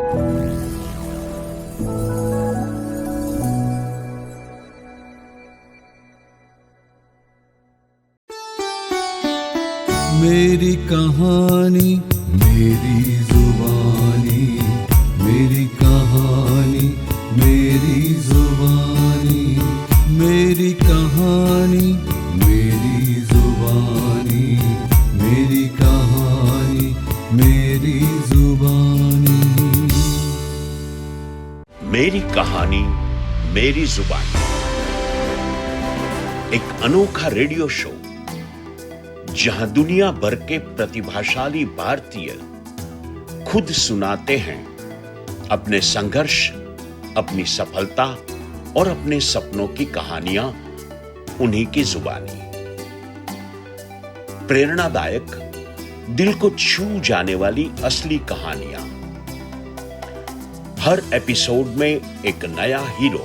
मेरी कहानी मेरी जुबानी, मेरी कहानी मेरी जुबानी, मेरी कहानी मेरी जुबानी, मेरी कहानी मेरी जुबानी। मेरी कहानी मेरी जुबानी एक अनोखा रेडियो शो जहां दुनिया भर के प्रतिभाशाली भारतीय खुद सुनाते हैं अपने संघर्ष, अपनी सफलता और अपने सपनों की कहानियां उन्हीं की जुबानी। प्रेरणादायक, दिल को छू जाने वाली असली कहानियां। हर एपिसोड में एक नया हीरो,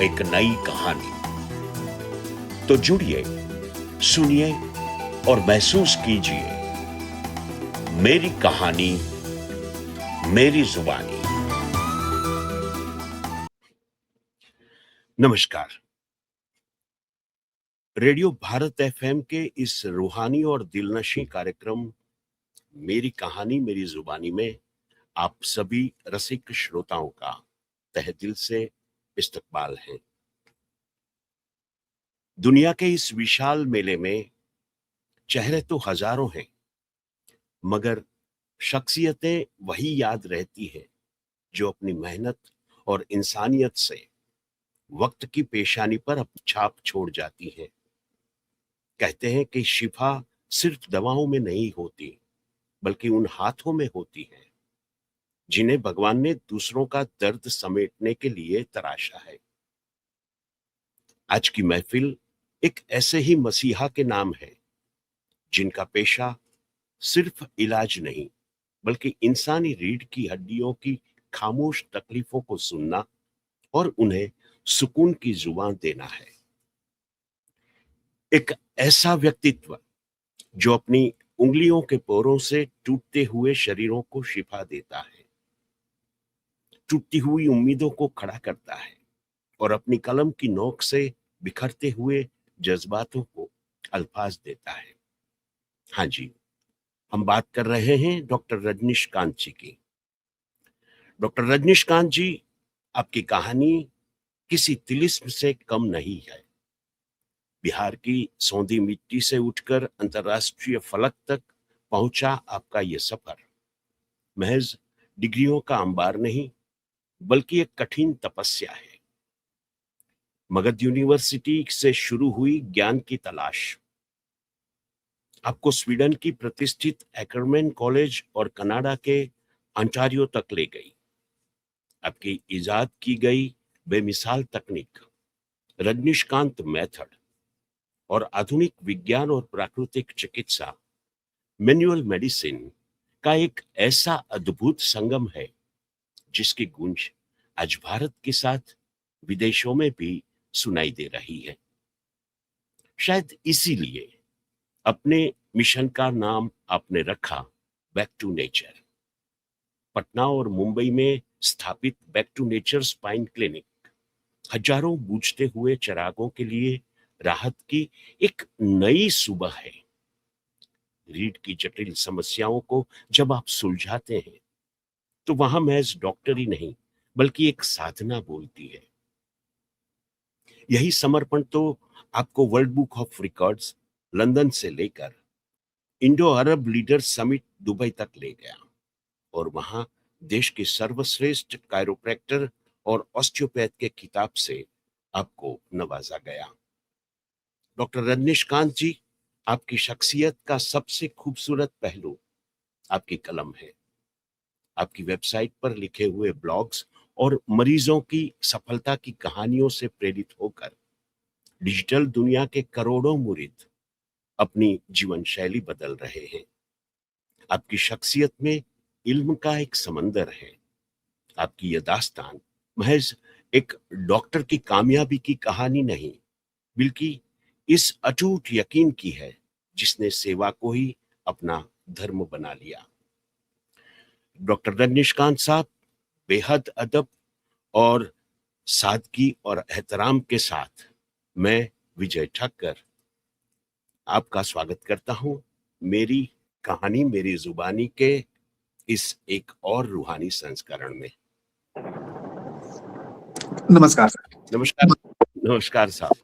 एक नई कहानी। तो जुड़िए, सुनिए और महसूस कीजिए मेरी कहानी मेरी जुबानी। नमस्कार। रेडियो भारत एफएम के इस रूहानी और दिलनशी कार्यक्रम मेरी कहानी मेरी जुबानी में आप सभी रसिक श्रोताओं का तहे दिल से इस्तकबाल है। दुनिया के इस विशाल मेले में चेहरे तो हजारों हैं, मगर शख्सियतें वही याद रहती है जो अपनी मेहनत और इंसानियत से वक्त की पेशानी पर अपनी छाप छोड़ जाती है। कहते हैं कि शिफा सिर्फ दवाओं में नहीं होती, बल्कि उन हाथों में होती है जिन्हें भगवान ने दूसरों का दर्द समेटने के लिए तराशा है। आज की महफिल एक ऐसे ही मसीहा के नाम है जिनका पेशा सिर्फ इलाज नहीं, बल्कि इंसानी रीढ़ की हड्डियों की खामोश तकलीफों को सुनना और उन्हें सुकून की जुबान देना है। एक ऐसा व्यक्तित्व जो अपनी उंगलियों के पोरों से टूटते हुए शरीरों को शिफा देता है, टूटती हुई उम्मीदों को खड़ा करता है और अपनी कलम की नोक से बिखरते हुए जज्बातों को अल्फाज देता है। हाँ जी, हम बात कर रहे हैं डॉक्टर रजनीशकांत जी की। डॉक्टर रजनीशकांत जी, आपकी कहानी किसी तिलिस्म से कम नहीं है। बिहार की सौंधी मिट्टी से उठकर अंतर्राष्ट्रीय फलक तक पहुंचा आपका यह सफर महज डिग्रियों का अंबार नहीं, बल्कि एक कठिन तपस्या है। मगध यूनिवर्सिटी से शुरू हुई ज्ञान की तलाश आपको स्वीडन की प्रतिष्ठित एकरमैन कॉलेज और कनाडा के अंटारियो तक ले गई। आपकी इजाद की गई बेमिसाल तकनीक रजनीशकांत मेथड और आधुनिक विज्ञान और प्राकृतिक चिकित्सा मैनुअल मेडिसिन का एक ऐसा अद्भुत संगम है जिसकी गूंज आज भारत के साथ विदेशों में भी सुनाई दे रही है। शायद इसीलिए अपने मिशन का नाम आपने रखा बैक टू नेचर। पटना और मुंबई में स्थापित back to nature spine clinic हजारों बूझते हुए चिरागों के लिए राहत की एक नई सुबह है। रीढ़ की जटिल समस्याओं को जब आप सुलझाते हैं तो वहां महज डॉक्टरी नहीं, बल्कि एक साधना बोलती है। यही समर्पण तो आपको world book of records London से लेकर इंडो अरब लीडर समिट दुबई तक ले गया और वहां देश के सर्वश्रेष्ठ कायरोप्रैक्टर और ऑस्टियोपैथ के खिताब से आपको नवाजा गया। डॉक्टर रजनीशकांत जी, आपकी शख्सियत का सबसे खूबसूरत पहलू आपकी कलम है। आपकी वेबसाइट पर लिखे हुए ब्लॉग्स और मरीजों की सफलता की कहानियों से प्रेरित होकर डिजिटल दुनिया के करोड़ों मुरीद अपनी जीवन शैली बदल रहे हैं। आपकी शख्सियत में इल्म का एक समंदर है। आपकी यह दास्तान महज एक डॉक्टर की कामयाबी की कहानी नहीं, बल्कि इस अटूट यकीन की है जिसने सेवा को ही अपना धर्म बना लिया। डॉक्टर रजनीशकांत साहब, बेहद अदब और सादगी और एहतराम के साथ मैं विजय ठक्कर आपका स्वागत करता हूँ मेरी कहानी मेरी जुबानी के इस एक और रूहानी संस्करण में। नमस्कार सर। नमस्कार। नमस्कार साहब।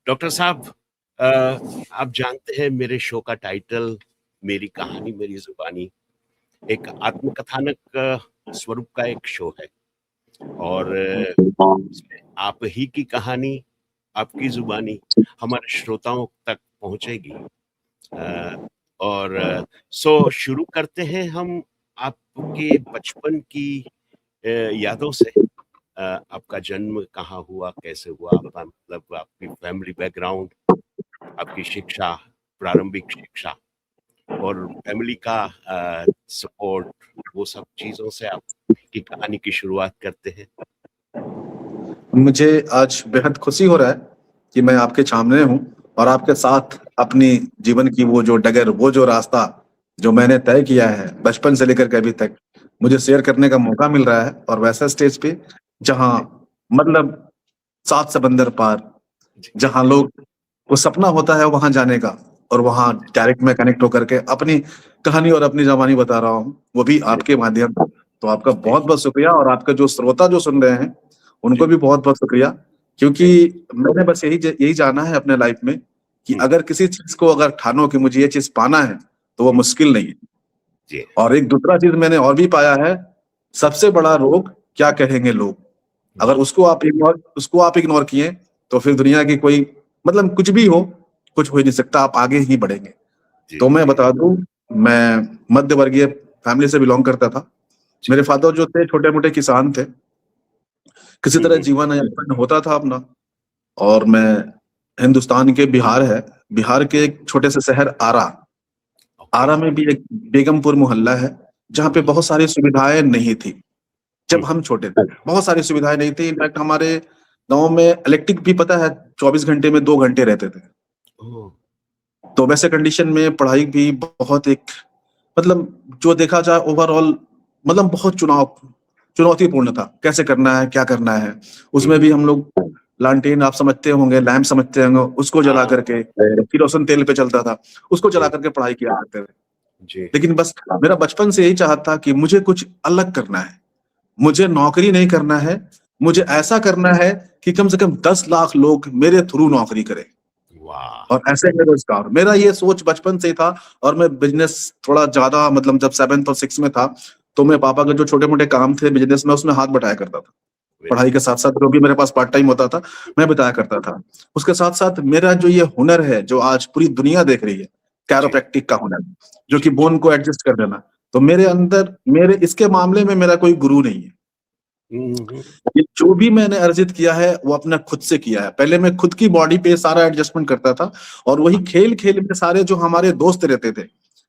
डॉक्टर साहब, आप जानते हैं मेरे शो का टाइटल मेरी कहानी मेरी जुबानी एक आत्मकथानक स्वरूप का एक शो है और इसमें आप ही की कहानी आपकी जुबानी हमारे श्रोताओं तक पहुंचेगी। और सो शुरू करते हैं हम आपके बचपन की यादों से। आपका जन्म कहाँ हुआ, कैसे हुआ, आपका मतलब आपकी फैमिली बैकग्राउंड, आपकी शिक्षा, प्रारंभिक शिक्षा और फैमिली का सपोर्ट, वो सब चीजों से आपकी कहानी की शुरुआत करते हैं। मुझे आज बेहद खुशी हो रहा है कि मैं आपके सामने हूँ और आपके साथ अपनी जीवन की वो जो डगर, वो जो रास्ता जो मैंने तय किया है बचपन से लेकर के अभी तक, मुझे शेयर करने का मौका मिल रहा है। और वैसा स्टेज पे जहाँ मतलब 7 समंदर पार, जहाँ लोग वो सपना होता है वहां जाने का, और वहां डायरेक्ट में कनेक्ट होकर के अपनी कहानी और अपनी जबानी बता रहा हूँ, वो भी आपके माध्यम से। तो आपका बहुत बहुत शुक्रिया, और आपका जो श्रोता जो सुन रहे हैं उनको भी बहुत बहुत शुक्रिया, क्योंकि मैंने बस यही जाना है अपने लाइफ में कि अगर किसी चीज को अगर ठानो कि मुझे ये चीज पाना है तो वो मुश्किल नहीं है। और एक दूसरा चीज मैंने और भी पाया है, सबसे बड़ा रोग क्या कहेंगे लोग, अगर उसको आप इग्नोर किए तो फिर दुनिया की कोई मतलब कुछ भी हो, कुछ हो ही नहीं सकता, आप आगे ही बढ़ेंगे। तो मैं बता दूं, मैं मध्य वर्गीय फैमिली से बिलोंग करता था। मेरे फादर जो थे छोटे मोटे किसान थे, किसी तरह जीवन यापन होता था अपना। और मैं हिंदुस्तान के बिहार के एक छोटे से शहर आरा में भी एक बेगमपुर मोहल्ला है, जहाँ पे बहुत सारी सुविधाएं नहीं थी। जब हम छोटे थे बहुत सारी सुविधाएं नहीं थी। इनफैक्ट हमारे गांव में इलेक्ट्रिक भी पता है 24 घंटे में 2 घंटे रहते थे। तो वैसे कंडीशन में पढ़ाई भी बहुत एक मतलब जो देखा जाए ओवरऑल मतलब बहुत चुनौतीपूर्ण था, कैसे करना है क्या करना है। उसमें भी हम लोग लालटेन, आप समझते होंगे, लैंप समझते होंगे, उसको जला करके, किरोसिन तेल पे चलता था, उसको जला करके पढ़ाई किया करते थे। लेकिन बस मेरा बचपन से यही चाहत था कि मुझे कुछ अलग करना है, मुझे नौकरी नहीं करना है, मुझे ऐसा करना है कि कम से कम 10 लाख लोग मेरे थ्रू नौकरी करें और ऐसे बेरोजगार। मेरा ये सोच बचपन से ही था। और मैं बिजनेस थोड़ा ज्यादा मतलब जब 7th और 6th में था तो मैं पापा के जो छोटे मोटे काम थे बिजनेस में, उसमें हाथ बटाया करता था। पढ़ाई के साथ साथ जो भी मेरे पास पार्ट टाइम होता था मैं बताया करता था। उसके साथ साथ मेरा जो ये हुनर है जो आज पूरी दुनिया देख रही है, कैरोप्रैक्टिक का हुनर, जो कि बोन को एडजस्ट कर देना, तो मेरे अंदर मेरे इसके मामले में मेरा कोई गुरु नहीं है। ये जो भी मैंने अर्जित किया है वो अपना खुद से किया है। पहले मैं खुद की बॉडी पे सारा एडजस्टमेंट करता था, और वही खेल खेल में सारे जो हमारे दोस्त रहते थे,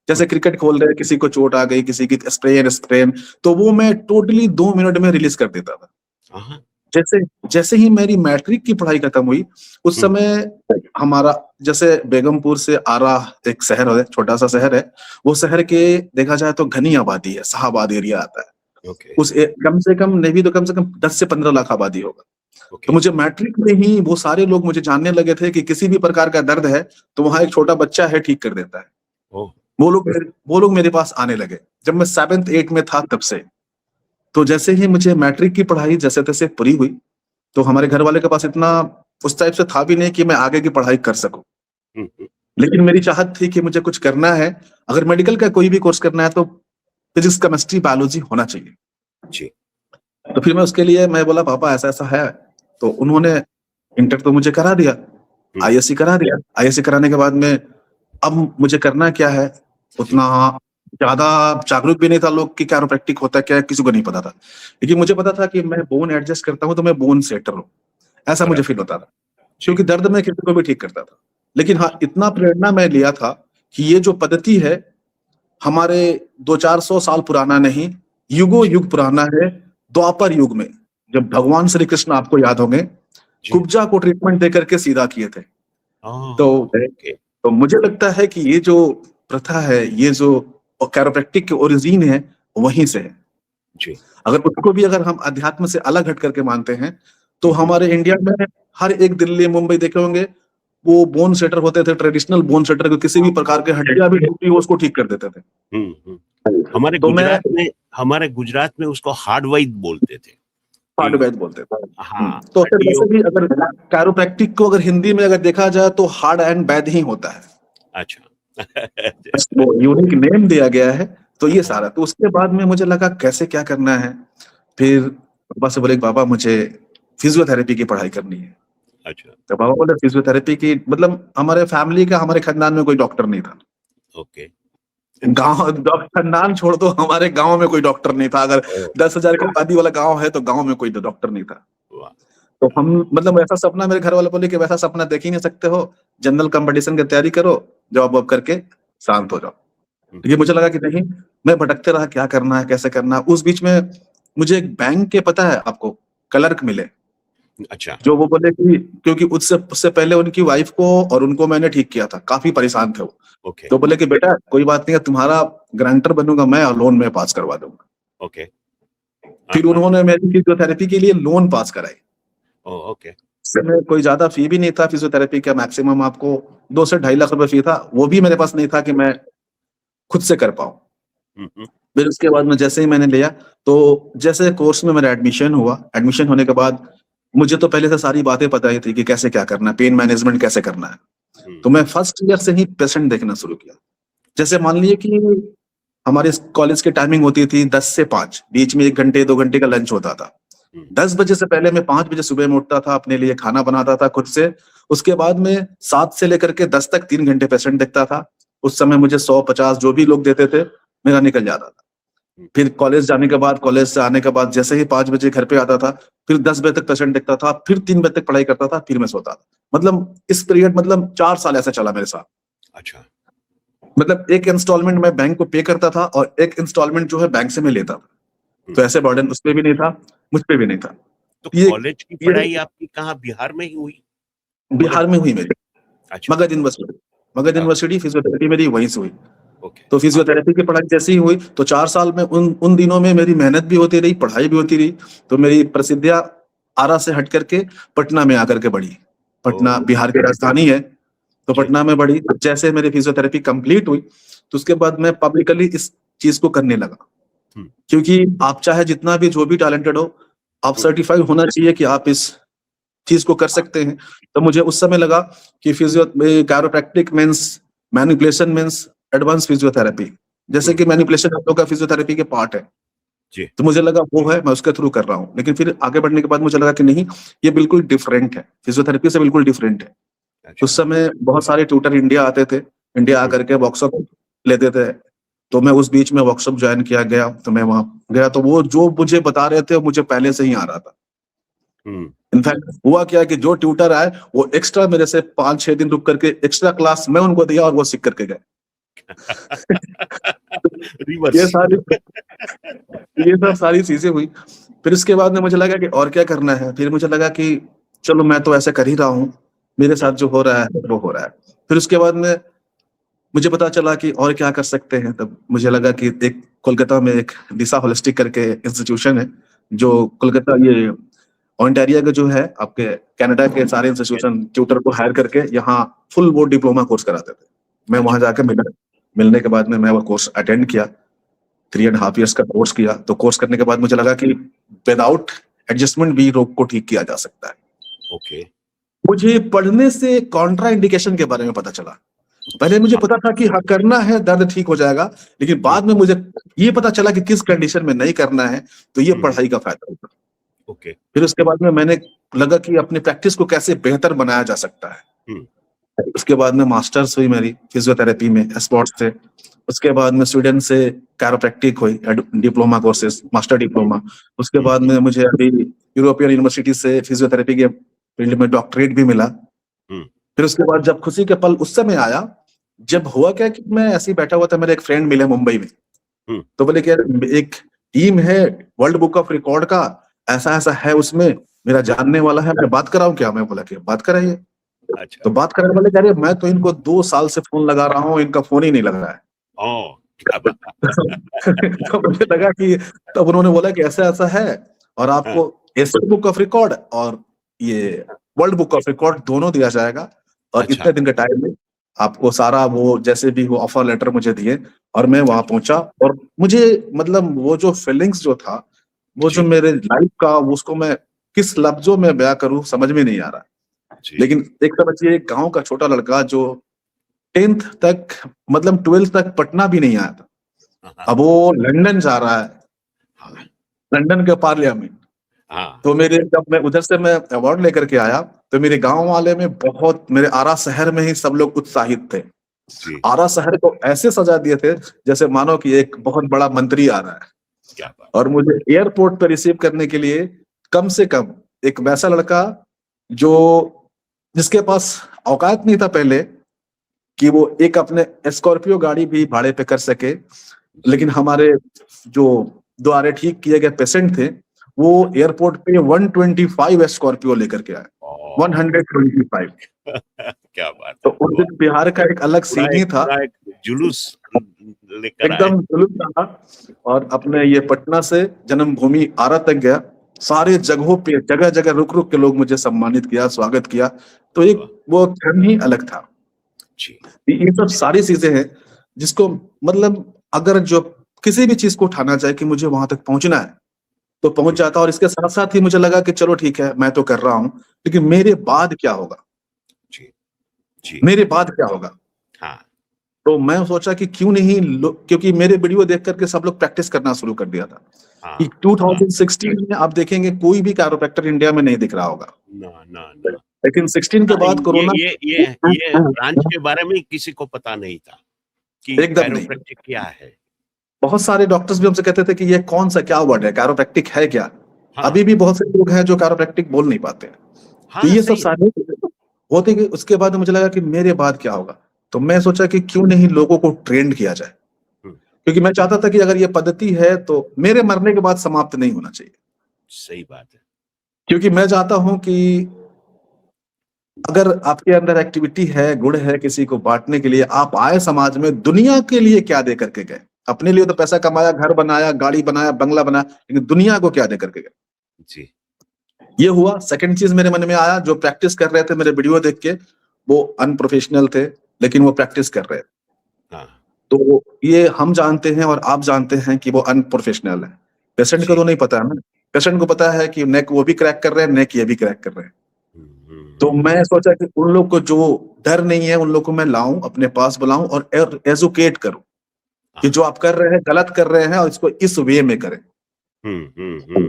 जैसे क्रिकेट खोल रहे, किसी को चोट आ गई, किसी की स्प्रेन, तो वो मैं टोटली 2 मिनट में रिलीज कर देता था। जैसे ही मेरी मैट्रिक की पढ़ाई खत्म हुई, उस समय हमारा जैसे बेगमपुर से आरा एक शहर है, छोटा सा शहर है, वो शहर के देखा जाए तो घनी आबादी है, शाहबाद एरिया आता है। उस कम से कम नहीं भी तो कम से कम 10 से 15 लाख आबादी होगा। तो मुझे मैट्रिक में ही वो सारे लोग मुझे जानने लगे थे कि किसी भी प्रकार का दर्द है तो वहां एक छोटा बच्चा है, ठीक कर देता है। वो लोग मेरे पास आने लगे जब मैं 7th 8th में था तब से। तो जैसे ही मुझे मैट्रिक की पढ़ाई जैसे तैसे पूरी हुई, तो हमारे घर वाले के पास इतना उस टाइप से था भी नहीं कि मैं आगे की पढ़ाई कर सकूं। लेकिन मेरी चाहत थी कि मुझे कुछ करना है, अगर मेडिकल का कोई भी कोर्स करना है तो फिजिक्स केमिस्ट्री बायोलॉजी होना चाहिए। तो फिर मैं उसके लिए मैं बोला पापा ऐसा ऐसा है, तो उन्होंने इंटर तो मुझे करा दिया, आईएससी करा दिया। आईएससी कराने के बाद में अब मुझे करना क्या है, उतना ज्यादा जागरूक भी नहीं था लोग कि कैरोप्रैक्टिक होता है क्या, किसी को नहीं पता था। लेकिन मुझे पता था कि मैं बोन एडजस्ट करता हूं तो मैं बोन सेटर हूं, ऐसा मुझे फील होता था, क्योंकि दर्द में किसी को भी ठीक करता था। लेकिन हाँ, इतना प्रेरणा मैं लिया था कि ये जो पद्धति है हमारे 200-400 साल पुराना नहीं, युगों युग पुराना है। द्वापर युग में जब भगवान श्री कृष्ण, आपको याद होंगे, कुब्जा को ट्रीटमेंट देकर के सीधा किए थे। तो मुझे लगता है कि ये जो प्रथा है, ये जो कैरोप्रैक्टिक के ओरिजिन है, वहीं से है। जी। अगर उसको भी अगर हम अध्यात्म से अलग हट करके मानते हैं, तो हमारे इंडिया में हर एक दिल्ली, मुंबई देखे होंगे, वो बोन सेटर होते थे, ट्रेडिशनल बोन सेटर, किसी भी प्रकार के हड्डियाँ भी टूटी हो उसको ठीक कर देते थे। हमारे तो मैं गुजरात में उसको हार्ड वैद्य बोलते थे। हार्ड वैद्य बोलते थे। हाँ, तो फिर वैसे भी अगर कायरोप्रैक्टिक को अगर हिंदी में अगर देखा जाए तो हार्ड एंड वैद्य ही होता है। अच्छा। वो यूनिक नेम दिया गया है। तो ये सारा, तो उसके बाद में मुझे लगा कैसे क्या करना है। फिर बाबा से बोले बाबा मुझे फिजियोथेरेपी की पढ़ाई करनी है। अच्छा, तो बाबा बोले फिजियोथेरेपी की, मतलब हमारे फैमिली का, हमारे खानदान में कोई डॉक्टर नहीं था। ओके। खानदान छोड़ दो, हमारे गांव में कोई डॉक्टर नहीं था। अगर 10,000 की आबादी वाला गांव है तो गांव में कोई डॉक्टर नहीं था। वाह! तो हम, मतलब ऐसा सपना, मेरे घर वाले बोले कि वैसा सपना देख ही नहीं सकते हो, जनरल कंपटीशन की तैयारी करो, जॉब वॉब करके शांत हो जाओ। ये मुझे लगा कि नहीं, मैं भटकते रहा, क्या करना है कैसे करना है। उस बीच में मुझे एक बैंक के, पता है आपको, क्लर्क मिले, अच्छा, जो वो बोले कि, क्योंकि उससे उससे पहले उनकी वाइफ को और उनको मैंने ठीक किया था, काफी परेशान थे वो। ओके, तो बोले कि बेटा कोई बात नहीं है, तुम्हारा गारंटर बनूंगा मैं और लोन में पास करवा दूंगा। ओके। फिर उन्होंने मेरी फिजियोथेरेपी के लिए लोन पास कराई। ओके। उसमें कोई ज्यादा फी भी नहीं था, फिजियोथेरेपी का मैक्सिमम आपको 2 से 2.5 लाख रुपए फी था। वो भी मेरे पास नहीं था कि मैं खुद से कर पाऊं। फिर उसके बाद में जैसे ही मैंने लिया, तो जैसे कोर्स में मेरा एडमिशन हुआ, एडमिशन होने के बाद मुझे तो पहले से सारी बातें पता ही थी कि कैसे क्या करना है, पेन मैनेजमेंट कैसे करना है। तो मैं फर्स्ट ईयर से ही पेशेंट देखना शुरू किया। जैसे मान लीजिए कि हमारे कॉलेज की टाइमिंग होती थी 10 से 5, बीच में 1 घंटे 2 घंटे का लंच होता था। 10 बजे से पहले मैं 5 बजे सुबह में उठता था, अपने लिए खाना बनाता था खुद से। उसके बाद में 7 से लेकर के 10 तक 3 घंटे पेशेंट देखता था। उस समय मुझे 100-50 जो भी लोग देते थे, मेरा निकल जाता था। फिर कॉलेज जाने के बाद, कॉलेज से आने के बाद जैसे ही 5 बजे घर पे आता था, फिर 10 बजे तक पेशेंट देखता था, फिर 3 बजे तक पढ़ाई करता था, फिर मैं सोता था। मतलब इस पीरियड, मतलब 4 साल ऐसा चला मेरे साथ। अच्छा, मतलब एक इंस्टॉलमेंट मैं बैंक को पे करता था और एक इंस्टॉलमेंट जो है बैंक से मैं लेता था। तो ऐसे बर्डन उस पे भी नहीं था, मुझ पे भी नहीं था। तो ये कॉलेज की पढ़ाई आपकी कहाँ, बिहार में ही हुई? बिहार में हुई मेरी, अच्छा, Magadh university. Magadh university physiotherapy मेरी वहीं से हुई। ओके, तो फिजियोथेरेपी की पढ़ाई जैसे ही हुई, तो 4 साल में उन दिनों में मेरी मेहनत भी होती रही, पढ़ाई भी होती रही। तो मेरी प्रसिद्धियां आरा से हट करके पटना में आकर के बढ़ी। पटना बिहार की राजधानी है, तो जी। पटना में बढ़ी। जैसे मेरी फिजियोथेरेपी कंप्लीट हुई, तो उसके बाद मैं पब्लिकली इस चीज को करने लगा। क्योंकि आप चाहे जितना भी, जो भी टैलेंटेड हो, आप सर्टिफाइड होना चाहिए कि आप इस चीज को कर सकते हैं। तो मुझे उस समय लगा कि chiropractic means manipulation means advance physiotherapy. जैसे कि मैनिपुलेशन आप लोग का फिजियोथेरेपी के पार्ट है, जी। तो मुझे लगा वो है, मैं उसके थ्रू कर रहा हूँ। लेकिन फिर आगे बढ़ने के बाद मुझे लगा कि नहीं, ये बिल्कुल डिफरेंट है, फिजियोथेरेपी से बिल्कुल डिफरेंट है। अच्छा, उस समय बहुत सारे ट्यूटर इंडिया आते थे, इंडिया आकर के वर्कशॉप लेते थे। तो मैं उस बीच में वर्कशॉप ज्वाइन किया गया, तो मैं वहां गया, तो वो जो मुझे बता रहे थे वो मुझे पहले से ही आ रहा था। इनफैक्ट हुआ क्या कि जो ट्यूटर आए, वो एक्स्ट्रा मेरे से 5-6 दिन रुक करके एक्स्ट्रा क्लास मैं उनको दिया और वो सीख करके गए। ये रिवर्स। सारी ये सब सारी चीजें हुई। फिर उसके बाद में मुझे लगा कि और क्या करना है। फिर मुझे लगा कि चलो मैं तो ऐसा कर ही रहा हूँ, मेरे साथ जो हो रहा है वो हो रहा है। फिर उसके बाद में मुझे पता चला कि और क्या कर सकते हैं। तब मुझे लगा कि एक कोलकाता में एक दिशा होलिस्टिक करके इंस्टीट्यूशन है, जो कोलकाता, ये ओंटारियो का जो है, आपके कनाडा के सारे इंस्टीट्यूशन ट्यूटर को हायर करके यहाँ फुल वो डिप्लोमा कोर्स कराते थे। मैं वहां जाकर मिलने के बाद में मैं वो कोर्स अटेंड किया, 3.5 इयर्स का कोर्स किया। तो कोर्स करने के बाद मुझे लगा कि विदाउट एडजस्टमेंट भी रोग को ठीक किया जा सकता है। ओके, मुझे पढ़ने से कॉन्ट्रा इंडिकेशन के बारे में पता चला। पहले मुझे पता था कि हाँ करना है, दर्द ठीक हो जाएगा, लेकिन बाद में मुझे ये पता चला कि किस कंडीशन में नहीं करना है। तो ये पढ़ाई का फायदा होता। ओके, फिर उसके बाद में मैंने लगा कि अपनी प्रैक्टिस को कैसे बेहतर बनाया जा सकता है। उसके बाद में मास्टर्स हुई मेरी फिजियोथेरेपी में, स्पोर्ट्स से। उसके बाद में स्वीडन से कायरोप्रैक्टिक हुई, डिप्लोमा कोर्सेज, मास्टर डिप्लोमा। उसके बाद में मुझे अभी यूरोपियन यूनिवर्सिटी से फिजियोथेरेपी के फील्ड में डॉक्टरेट भी मिला। फिर उसके बाद जब खुशी के पल उस समय आया, जब हुआ क्या कि मैं ऐसे ही बैठा हुआ था, मेरे एक फ्रेंड मिले मुंबई में। तो बोले कि एक टीम है वर्ल्ड बुक ऑफ रिकॉर्ड का, ऐसा ऐसा है, उसमें मेरा जानने वाला है, मैं बात कराऊं क्या? मैं बोला कि बात कराइए। अच्छा, तो बात करने वाले कह रहे मैं तो इनको 2 साल से फोन लगा रहा हूँ, इनका फोन ही नहीं लग रहा है। क्या बात। तो मुझे लगा कि तब उन्होंने बोला कि ऐसा ऐसा है और आपको एशियन बुक ऑफ रिकॉर्ड और ये वर्ल्ड बुक ऑफ रिकॉर्ड दोनों दिया जाएगा और अच्छा। इतने दिन का टाइम में आपको सारा वो जैसे भी वो ऑफर लेटर मुझे दिए और मैं वहां पहुंचा और मुझे मतलब वो जो फीलिंग्स जो था वो जो जी। मेरे लाइफ का वो उसको मैं किस लफ्जों में बयां करूं समझ में नहीं आ रहा। जी। लेकिन एक समझिए एक गांव का छोटा लड़का जो 10th तक मतलब 12th तक पटना भी नहीं आया था, हाँ, अब वो लंदन जा रहा है, हाँ, लंदन के पार्लियामेंट। हाँ, तो मेरे जब मैं उधर से मैं अवार्ड लेकर के आया तो मेरे गांव वाले में बहुत मेरे आरा शहर में ही सब लोग उत्साहित थे। जी। आरा शहर को ऐसे सजा दिए थे जैसे मानो कि एक बहुत बड़ा मंत्री आ रहा है क्या बात। और मुझे एयरपोर्ट पर रिसीव करने के लिए कम से कम एक वैसा लड़का जो जिसके पास औकात नहीं था पहले कि वो एक अपने स्कॉर्पियो गाड़ी भी भाड़े पे कर सके, लेकिन हमारे जो द्वारे ठीक किए गए पेशेंट थे वो एयरपोर्ट पे 125 स्कॉर्पियो लेकर के आए, ओह, 125। क्या बात तो है। उस दिन बिहार का एक अलग सीन ही था, पूरा एक जुलूस लेकर आए। एकदम जुलूस था और अपने ये पटना से जन्मभूमि आरा तक गया, सारे जगहों पे जगह जगह रुक रुक के लोग मुझे सम्मानित किया, स्वागत किया। तो एक वो क्षण ही अलग था। जी। ये सब सारी चीजें हैं जिसको मतलब अगर जो किसी भी चीज को उठाना चाहे कि मुझे वहां तक पहुंचना है तो पहुंच जाता। और इसके साथ साथ ही मुझे लगा कि चलो ठीक है मैं तो कर रहा हूं, लेकिन मेरे बाद क्या होगा, जी। जी। मेरे बाद क्या होगा। हाँ। तो मैं सोचा कि क्यों नहीं क्योंकि मेरे वीडियो देख करके सब लोग प्रैक्टिस करना शुरू कर दिया था हाँ। कि 2016 में आप देखेंगे कोई भी कैरोप्रैक्टर इंडिया में नहीं दिख रहा होगा, ना ना ना। लेकिन 16 के बाद कोरोना ये ब्रांच के बारे में किसी को पता नहीं था कि एकदम नहीं। कायरोप्रैक्टिक क्या है। बहुत सारे डॉक्टर्स भी हमसे कहते थे कि ये कौन सा क्या वर्ड है, कैरोप्रैक्टिक है क्या। हाँ, अभी भी बहुत से लोग हैं जो कैरोप्रैक्टिक बोल नहीं पाते हैं। तो हाँ, ये सब सही। सारे होते गए। उसके बाद मुझे लगा कि मेरे बाद क्या होगा, तो मैं सोचा कि क्यों नहीं लोगों को ट्रेंड किया जाए, हम्म, क्योंकि मैं चाहता था कि अगर ये पद्धति है तो मेरे मरने के बाद समाप्त नहीं होना चाहिए। सही बात है। क्योंकि मैं चाहता हूं कि अगर आपके अंदर एक्टिविटी है, गुण है किसी को बांटने के लिए, आप आए समाज में दुनिया के लिए क्या दे करके गए। अपने लिए तो पैसा कमाया, घर बनाया, गाड़ी बनाया, बंगला बनाया, लेकिन दुनिया को क्या दे करके गए। जी। ये हुआ। सेकंड चीज मेरे मन में आया, जो प्रैक्टिस कर रहे थे मेरे वीडियो देख के वो अनप्रोफेशनल थे लेकिन वो प्रैक्टिस कर रहे थे। हाँ। तो ये हम जानते हैं और आप जानते हैं कि वो अनप्रोफेशनल है। पेशेंट को जी। तो नहीं पता है ना, पेशेंट को पता है कि नेक वो भी क्रैक कर रहे हैं, नेक ये भी क्रैक कर रहे हैं। तो मैं सोचा कि उन लोग को जो डर नहीं है उन लोग को मैं लाऊं, अपने पास बुलाऊं और एजुकेट करूं कि जो आप कर रहे हैं गलत कर रहे हैं और इसको इस वे में करें।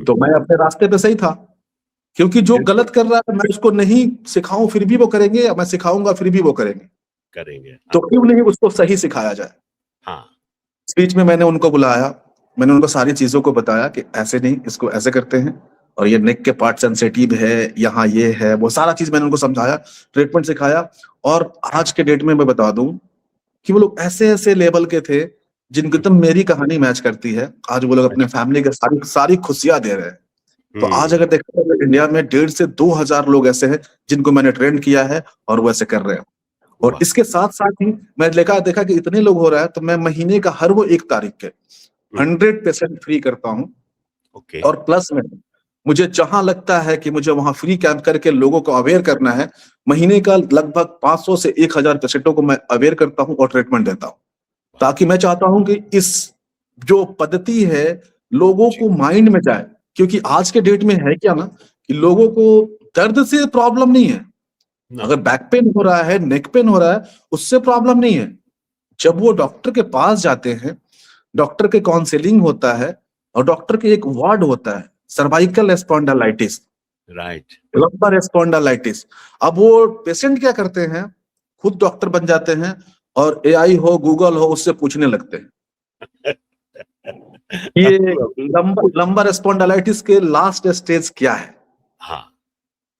तो मैं अपने रास्ते पे सही था, क्योंकि जो गलत कर रहा है मैं उसको नहीं सिखाऊं फिर भी वो करेंगे, या मैं सिखाऊंगा फिर भी वो करेंगे। तो क्यों नहीं उसको सही सिखाया जाए। हाँ। स्पीच में मैंने उनको बुलाया, मैंने उनको सारी चीजों को बताया कि ऐसे नहीं, इसको ऐसे करते हैं और ये नेक के पार्ट सेंसिटिव है, यहाँ ये है, वो सारा चीज मैंने उनको समझाया, ट्रीटमेंट सिखाया। और आज के डेट में मैं बता दूं कि वो लोग ऐसे ऐसे लेवल के थे जिनको एकदम मेरी कहानी मैच करती है। आज वो लोग अपने फैमिली के सारी सारी खुशियां दे रहे हैं। तो आज अगर देखा तो इंडिया में 1,500 से 2,000 लोग ऐसे हैं जिनको मैंने ट्रेन किया है और वो ऐसे कर रहे हैं। और इसके साथ साथ ही मैं देखा कि इतने लोग हो रहा है तो मैं महीने का हर वो 1 तारीख के 100% फ्री करता हूँ। और प्लस में मुझे जहां लगता है कि मुझे वहां फ्री कैंप करके लोगों को अवेयर करना है, महीने का लगभग 500 से 1,000 पेशेंटों को मैं अवेयर करता हूं और ट्रीटमेंट देता हूं, ताकि मैं चाहता हूं कि इस जो पद्धति है लोगों को माइंड में जाए। क्योंकि आज के डेट में है क्या ना कि लोगों को दर्द से प्रॉब्लम नहीं है, अगर बैक पेन हो रहा है, नेक पेन हो रहा है, उससे प्रॉब्लम नहीं है। जब वो डॉक्टर के पास जाते हैं, डॉक्टर के काउंसलिंग होता है और डॉक्टर के एक वार्ड होता है cervical spondylitis, right, lumbar spondylitis. अब वो पेशेंट क्या करते हैं, खुद डॉक्टर बन जाते हैं और एआई हो, गूगल हो, उससे पूछने लगते हैं ये लंबर स्पॉन्डिलाइटिस के लास्ट स्टेज क्या है। हाँ।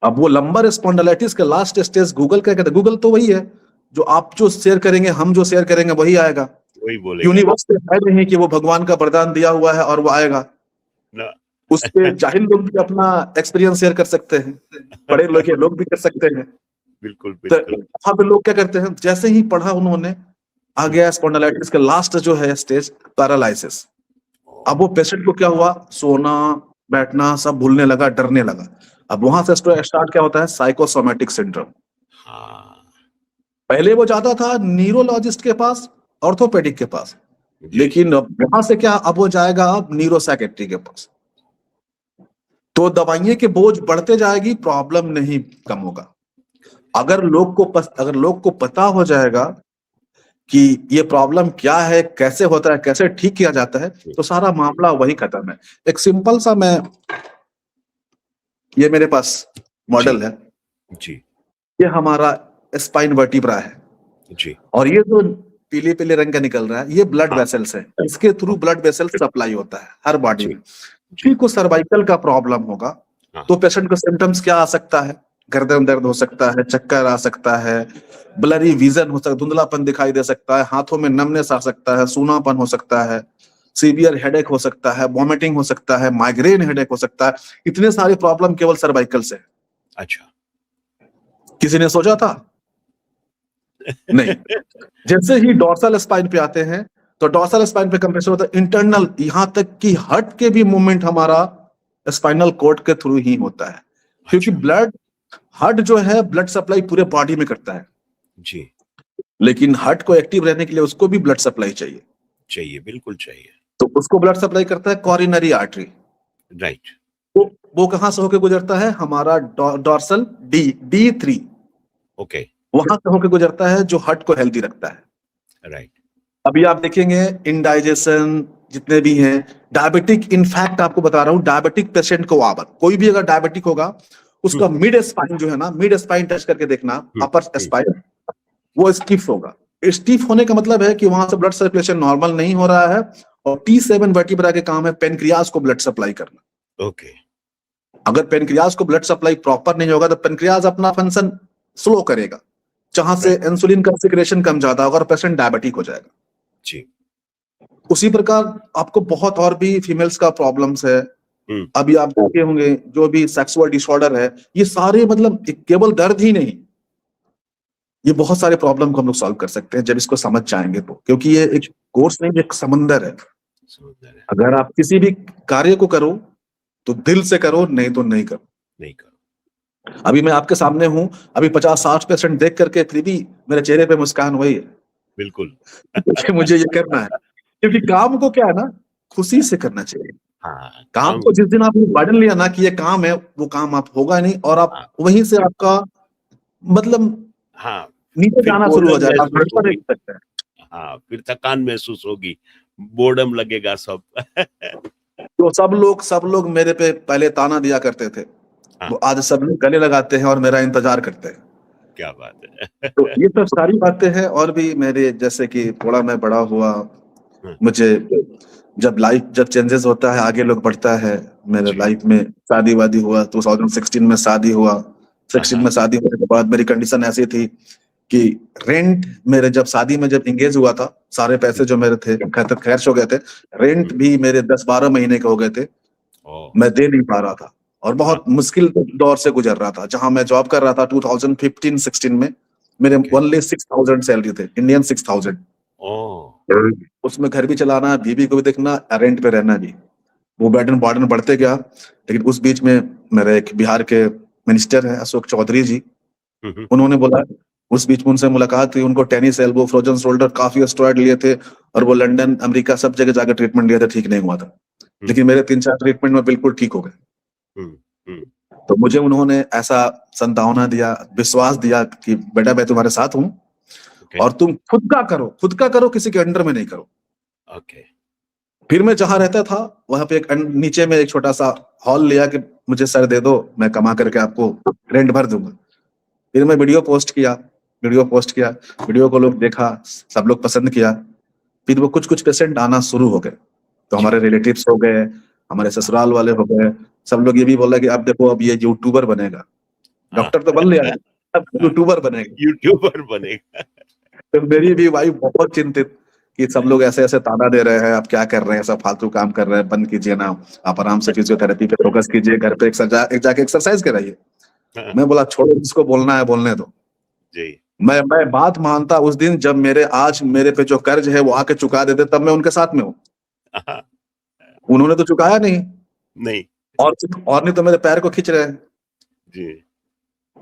अब वो लंबर स्पॉन्डिलाइटिस के लास्ट स्टेज गूगल क्या कहता है, गूगल तो वही है जो आप जो शेयर करेंगे, हम जो शेयर करेंगे वही आएगा। वही बोलेगा। यूनिवर्स पे है नहीं कि वो भगवान का वरदान दिया हुआ है और वो आएगा ना। उस पे जाहिल लोग भी अपना एक्सपीरियंस शेयर कर सकते हैं, बड़े लोग भी कर सकते हैं। बिल्कुल तो बिल्कुल। वहां पे लोग क्या करते हैं, जैसे ही पढ़ा उन्होंने आ गया स्पॉन्डिलाइटिस के लास्ट जो है स्टेज पैरालिसिस। अब वो पेशेंट को क्या हुआ, सोना बैठना सब भूलने लगा, डरने लगा। अब वहां से स्टार्ट क्या होता है, साइकोसोमेटिक सिंड्रोम। हाँ पहले वो जाता था न्यूरोलॉजिस्ट के पास, ऑर्थोपेडिक के पास, जी, लेकिन अब वहां से क्या, अब वो जाएगा अब न्यूरोसाइकेट्री के पास। तो दवाइयों के बोझ बढ़ते जाएगी, प्रॉब्लम नहीं कम होगा। अगर लोग को पता हो जाएगा कि ये प्रॉब्लम क्या है, कैसे होता है, कैसे ठीक किया जाता है, तो सारा मामला वही खत्म है। एक सिंपल सा ये मेरे पास मॉडल है, जी, ये हमारा स्पाइन वर्टिब्रा है, जी, और ये जो पीले पीले रंग का निकल रहा है, ये ब्लड हाँ। वेसल्स है। इसके थ्रू ब्लड वेसल्स सप्लाई होता है हर बॉडी जी, में। किसी को सर्वाइकल का प्रॉब्लम होगा हाँ। तो पेशेंट को सिम्टम्स क्या आ सकता है, गर्दन दर्द हो सकता है, चक्कर आ सकता है, ब्लरी विजन हो सकता है, धुंधलापन दिखाई दे सकता है, हाथों में नमनेस आ सकता है, सूनापन हो सकता है, सीवियर हेडेक हो सकता है, वॉमिटिंग हो सकता है, माइग्रेन हेडेक हो सकता है। इतने सारे प्रॉब्लम केवल सर्वाइकल से। अच्छा। किसी ने सोचा था? नहीं। जैसे ही डोर्सल स्पाइन पे आते हैं, तो डोर्सल स्पाइन पे कंप्रेशन होता है इंटरनल, यहां तक कि हर्ट के भी मूवमेंट हमारा स्पाइनल कॉर्ड के थ्रू ही होता है, क्योंकि अच्छा, ब्लड, हार्ट जो है ब्लड सप्लाई पूरे बॉडी में करता है, जी, लेकिन हार्ट को एक्टिव रहने के लिए उसको भी ब्लड सप्लाई चाहिए। चाहिए, बिल्कुल चाहिए। तो उसको ब्लड सप्लाई करता है कॉरिनरी आर्टरी। राइट, वो कहां से होकर गुजरता है, हमारा डोर्सल D3, ओके, वहां से होकर गुजरता है, जो हार्ट को हेल्दी रखता है। राइट, अभी आप देखेंगे इंडाइजेशन जितने भी हैं, डायबिटिक, इनफैक्ट आपको बता रहा हूं, डायबिटिक पेशेंट को आवर कोई भी अगर डायबिटिक होगा, उसका मिड स्पाइन जो है ना, मिड स्पाइन टच करके देखना, अपर स्पाइन, वो स्टिफ होगा। स्टिफ होने का मतलब है कि वहां से ब्लड सर्कुलेशन नॉर्मल नहीं हो रहा है, और T7 वर्टिब्रा के काम है पेनक्रियाज को ब्लड सप्लाई करना। ओके, अगर पेनक्रियाज को ब्लड सप्लाई प्रॉपर नहीं होगा, तो पेनक्रियाज अपना फंक्शन स्लो करेगा, जहां से इंसुलिन का सिक्रेशन कम ज्यादा होगा और पेशेंट डायबिटिक हो जाएगा। जी, उसी प्रकार आपको बहुत और भी फीमेल्स का प्रॉब्लम्स है। हम्म, अभी आप देखे होंगे जो भी सेक्सुअल डिसऑर्डर है, ये सारे मतलब केवल दर्द ही नहीं, ये बहुत सारे प्रॉब्लम को हम लोग सॉल्व कर सकते हैं जब इसको समझ जाएंगे तो, क्योंकि ये एक कोर्स नहीं, एक समंदर है। समझ रहे, अगर आप किसी भी कार्य को करो तो दिल से करो, नहीं तो नहीं करो। नहीं करो, अभी मैं आपके सामने हूं, अभी 50-60% देख करके फिर भी मेरे चेहरे पे मुस्कान वही है बिल्कुल। कि मुझे ये करना है, क्योंकि काम को क्या है ना, खुशी से करना चाहिए। हाँ, काम को जिस दिन आपने बर्डन लिया ना कि ये काम है, वो काम आप होगा नहीं, और आप हाँ, वहीं से आपका मतलब हाँ, नीचे फिर जाना शुरू हो बोर्डम जाएगा, आप महसूस धड़कन होगी। नहीं सकते हैं। हाँ, फिर थकान महसूस होगी, बोर्डम लगेगा सब। तो सब लोग मेरे पे पहले ताना दिया करते थे, हाँ, वो आज सब लोग गले लगाते हैं और मेरा इंतजार करते हैं। क्या बात है। तो ये सब सारी बातें हैं, और भी मेरे जैसे कि थोड़ा मैं बड़ा हुआ, हाँ, मुझे जब चेंजेस होता है, आगे लोग बढ़ता है मेरे जी, लाइफ में, शादी वादी हुआ 2016 में, शादी हुआ, 16 में शादी होने के बाद मेरी कंडीशन ऐसी थी कि रेंट, मेरे जब शादी में जब इंगेज हुआ था, सारे पैसे जो मेरे थे खर्च हो गए थे, रेंट भी मेरे 10-12 महीने के हो गए थे, ओ, मैं दे नहीं पा रहा था, और बहुत मुश्किल दौर से गुजर रहा था। जहां मैं जॉब कर रहा था 2015-16 में, मेरे ओनली 6,000 सैलरी थे, इंडियन 6,000। ओ, उसमें घर भी चलाना, बीबी को भी देखना, रेंट पे रहना भी, वो बर्डन बढ़ते गया। लेकिन उस बीच में मेरे एक बिहार के मिनिस्टर है अशोक चौधरी जी, उन्होंने बोला, उस बीच में उनसे मुलाकात हुई, उनको टेनिस एल्बो, फ्रोजन शोल्डर, काफी स्टेरॉइड लिए थे, और वो लंदन अमेरिका सब जगह जाकर ट्रीटमेंट लिया था, ठीक नहीं हुआ था। लेकिन मेरे 3-4 ट्रीटमेंट में बिल्कुल ठीक हो गए। तो मुझे उन्होंने ऐसा संतावना दिया, विश्वास दिया कि बेटा मैं तुम्हारे साथ हूं, और तुम खुद का करो, किसी के अंडर में नहीं करो। ओके, फिर मैं जहां रहता था वहां पे एक नीचे में एक छोटा सा हॉल लिया कि मुझे सर दे दो, मैं कमा करके आपको रेंट भर दूंगा। फिर मैं वीडियो पोस्ट किया, वीडियो को लोग देखा, सब लोग पसंद किया। फिर वो कुछ पेशेंट आना शुरू हो गए, तो हमारे रिलेटिव्स हो गए, हमारे ससुराल वाले हो गए, सब लोग ये भी बोला कि अब देखो अब ये यूट्यूबर बनेगा, डॉक्टर तो बन लिया है, अब यूट्यूबर बनेगा। यूट्यूबर बनेगा। तो मेरी भी वाइफ बहुत चिंतित कि सब लोग ऐसे ऐसे ताना दे रहे हैं, आप क्या कर रहे हैं, सब फालतू काम कर रहे हैं, बंद कीजिए ना, आप आराम से फिजियोथेरेपी पे फोकस कीजिए, घर पे एक जाके एक्सरसाइज कराइए। मैं बोला छोड़ो, जिसको बोलना है बोलने दो। जी, मैं बात मानता उस दिन जब मेरे पे जो कर्ज है वो आके चुका देते, तब मैं उनके साथ में हूँ। उन्होंने तो चुकाया नहीं, नहीं और नहीं तो मेरे पैर को खींच रहे हैं। जी,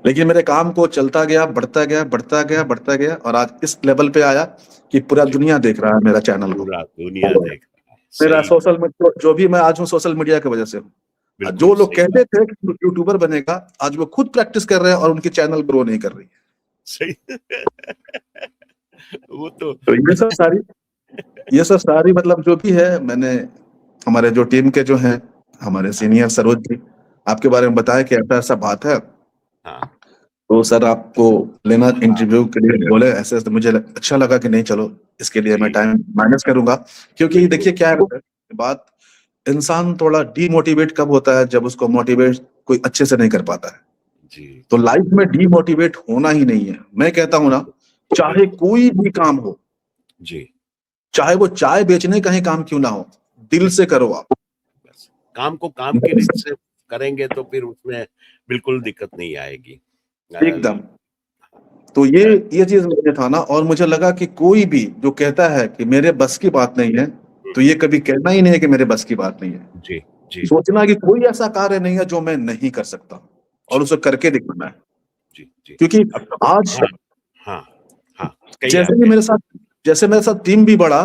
लेकिन मेरे काम को चलता गया, बढ़ता गया, बढ़ता गया, बढ़ता गया, और आज इस लेवल पे आया कि पूरा दुनिया देख रहा है मेरा चैनल को। पूरा दुनिया देख रहा है। मेरा सही, सोशल मीडिया, जो भी मैं आज हूँ सोशल मीडिया की वजह से हूँ। बिल्कुल जो लोग सही कहते थे कि यूट्यूबर बनेगा, आज वो खुद प्रैक्टिस कर रहे हैं और उनकी चैनल ग्रो नहीं कर रही है। सही वो तो तो ये सब सारी मतलब जो भी है, मैंने हमारे जो टीम के जो हैं, हमारे सीनियर सरोज जी, आपके बारे में बताया कि ऐसा ऐसा बात है, हाँ तो सर आपको लेना इंटरव्यू के लिए बोले ऐसे, तो मुझे अच्छा लगा कि नहीं चलो इसके लिए मैं जी, टाइम मैनेज करूंगा। क्योंकि बिल्कुल। देखिए क्या है बात, इंसान थोड़ा डीमोटिवेट कब होता है, जब उसको मोटिवेट कोई अच्छे से नहीं कर पाता है। जी तो लाइफ में डीमोटिवेट होना ही नहीं है। मैं कहता हूं ना, चाहे कोई भी काम हो, जी, चाहे वो चाय बेचने का ही काम क्यों ना हो, दिल से करो आप। बस काम को काम के रीत से करेंगे तो फिर उसमें बिल्कुल दिक्कत नहीं आएगी। एकदम। तो ये चीज मुझे था ना, और मुझे लगा कि कोई भी जो कहता है कि मेरे बस की बात नहीं है, तो ये कभी कहना ही नहीं है कि मेरे बस की बात नहीं है। जी, जी, सोचना कि कोई ऐसा कार्य नहीं है जो मैं नहीं कर सकता, और उसे करके दिखाना है। जी, जी। क्योंकि अब आज हाँ, हाँ, हाँ, कहिए जैसे आप ही कहिए। जैसे मेरे साथ टीम भी बढ़ा,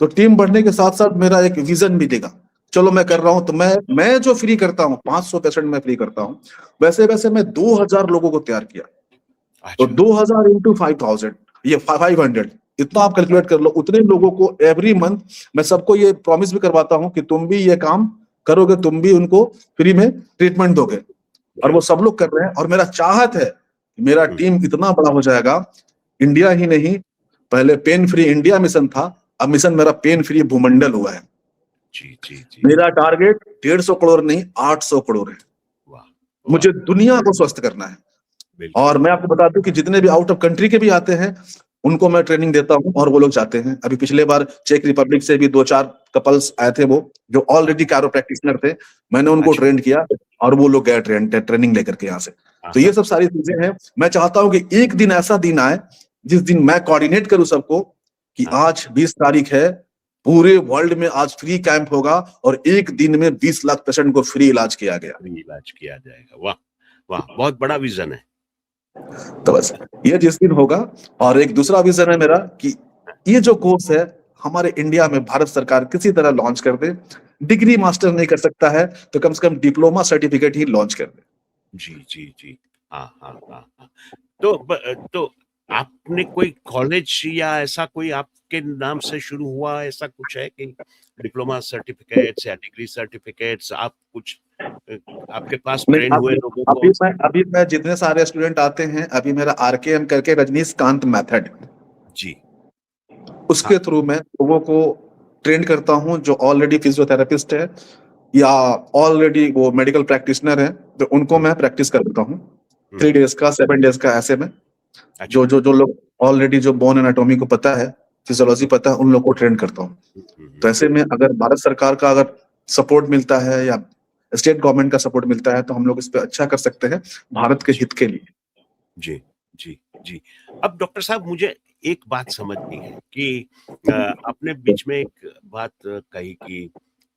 तो टीम बढ़ने के साथ साथ मेरा एक विजन भी दिखा। चलो मैं कर रहा हूं, तो मैं जो फ्री करता हूं 500 पेशेंट में फ्री करता हूं, वैसे वैसे मैं 2000 लोगों को तैयार किया। तो अच्छा, 2000 इंटू 5000, ये 500, इतना आप कैलकुलेट कर लो। उतने लोगों को एवरी मंथ मैं सबको ये प्रॉमिस भी करवाता हूं कि तुम भी ये काम करोगे, तुम भी उनको फ्री में ट्रीटमेंट दोगे, और वो सब लोग कर रहे हैं। और मेरा चाहत है कि मेरा हम्म, टीम इतना बड़ा हो जाएगा, इंडिया ही नहीं, पहले पेन फ्री इंडिया मिशन था, अब मिशन मेरा पेन फ्री भूमंडल हुआ है। जी, जी, जी, मेरा टारगेट 150 करोड़ नहीं, 800 करोड़ है। वाह, वाह, मुझे दुनिया को स्वस्थ करना है। बिल्कुल, और मैं आपको बता दूं कि जितने भी आउट ऑफ कंट्री के भी आते हैं, उनको मैं ट्रेनिंग देता हूं, और वो लोग जाते हैं। अभी पिछले बार चेक रिपब्लिक से भी 2-4 कपल्स आए थे, वो जो ऑलरेडी कैरो प्रैक्टिशनर थे, मैंने उनको अच्छा, ट्रेन किया, और वो लोग गए ट्रेनिंग लेकर के यहाँ से। हाँ, तो ये हाँ, सब सारी चीजें हैं। मैं चाहता हूं कि एक दिन ऐसा दिन आए जिस दिन मैं कोऑर्डिनेट करूं सबको, कि हाँ, आज 20 तारीख है, पूरे वर्ल्ड में आज फ्री कैंप होगा, और एक दिन में 20 लाख पेशेंट को फ्री इलाज किया गया। फ्री इलाज किया जाएगा। वाह, वाह, बहुत बड़ा विजन है। तो बस ये जिस दिन होगा। और एक दूसरा विजन है मेरा कि ये जो कोर्स है हमारे इंडिया में भारत सरकार किसी तरह लॉन्च कर दे। डिग्री मास्टर नहीं कर सकता है तो कम से कम डिप्लोमा सर्टिफिकेट ही लॉन्च कर दे। जी, जी, जी, हाँ, हाँ, हाँ, हाँ। तो आपने कोई कॉलेज या ऐसा कोई आपके नाम से शुरू हुआ, ऐसा कुछ है कि डिप्लोमा सर्टिफिकेट्स या डिग्री सर्टिफिकेट्स आप कुछ आपके पास नहीं, ट्रेन हुए लोगों को? अभी मैं जितने सारे स्टूडेंट आते हैं, अभी मेरा RKM करके रजनीकांत मेथड, जी, हाँ, उसके थ्रू मैं लोगों को ट्रेन करता हूं, जो ऑलरेडी फिजियोथेरेपिस्ट है या ऑलरेडी वो मेडिकल प्रैक्टिशनर है, तो उनको मैं प्रैक्टिस करता हूँ 3 डेज का, 7 डेज का, ऐसे में। अच्छा, जो लोग ऑलरेडी जो बोन एनाटॉमी को पता है, फिजियोलॉजी पता है, उन लोग को ट्रेन करता हूँ। तो ऐसे में अगर भारत सरकार का अगर सपोर्ट मिलता है, या स्टेट गवर्नमेंट का सपोर्ट मिलता है, तो हम लोग इस पे अच्छा कर सकते हैं भारत के हित के लिए। जी, जी, जी। अब डॉक्टर साहब मुझे एक बात समझनी है कि आपने बीच में एक बात कही कि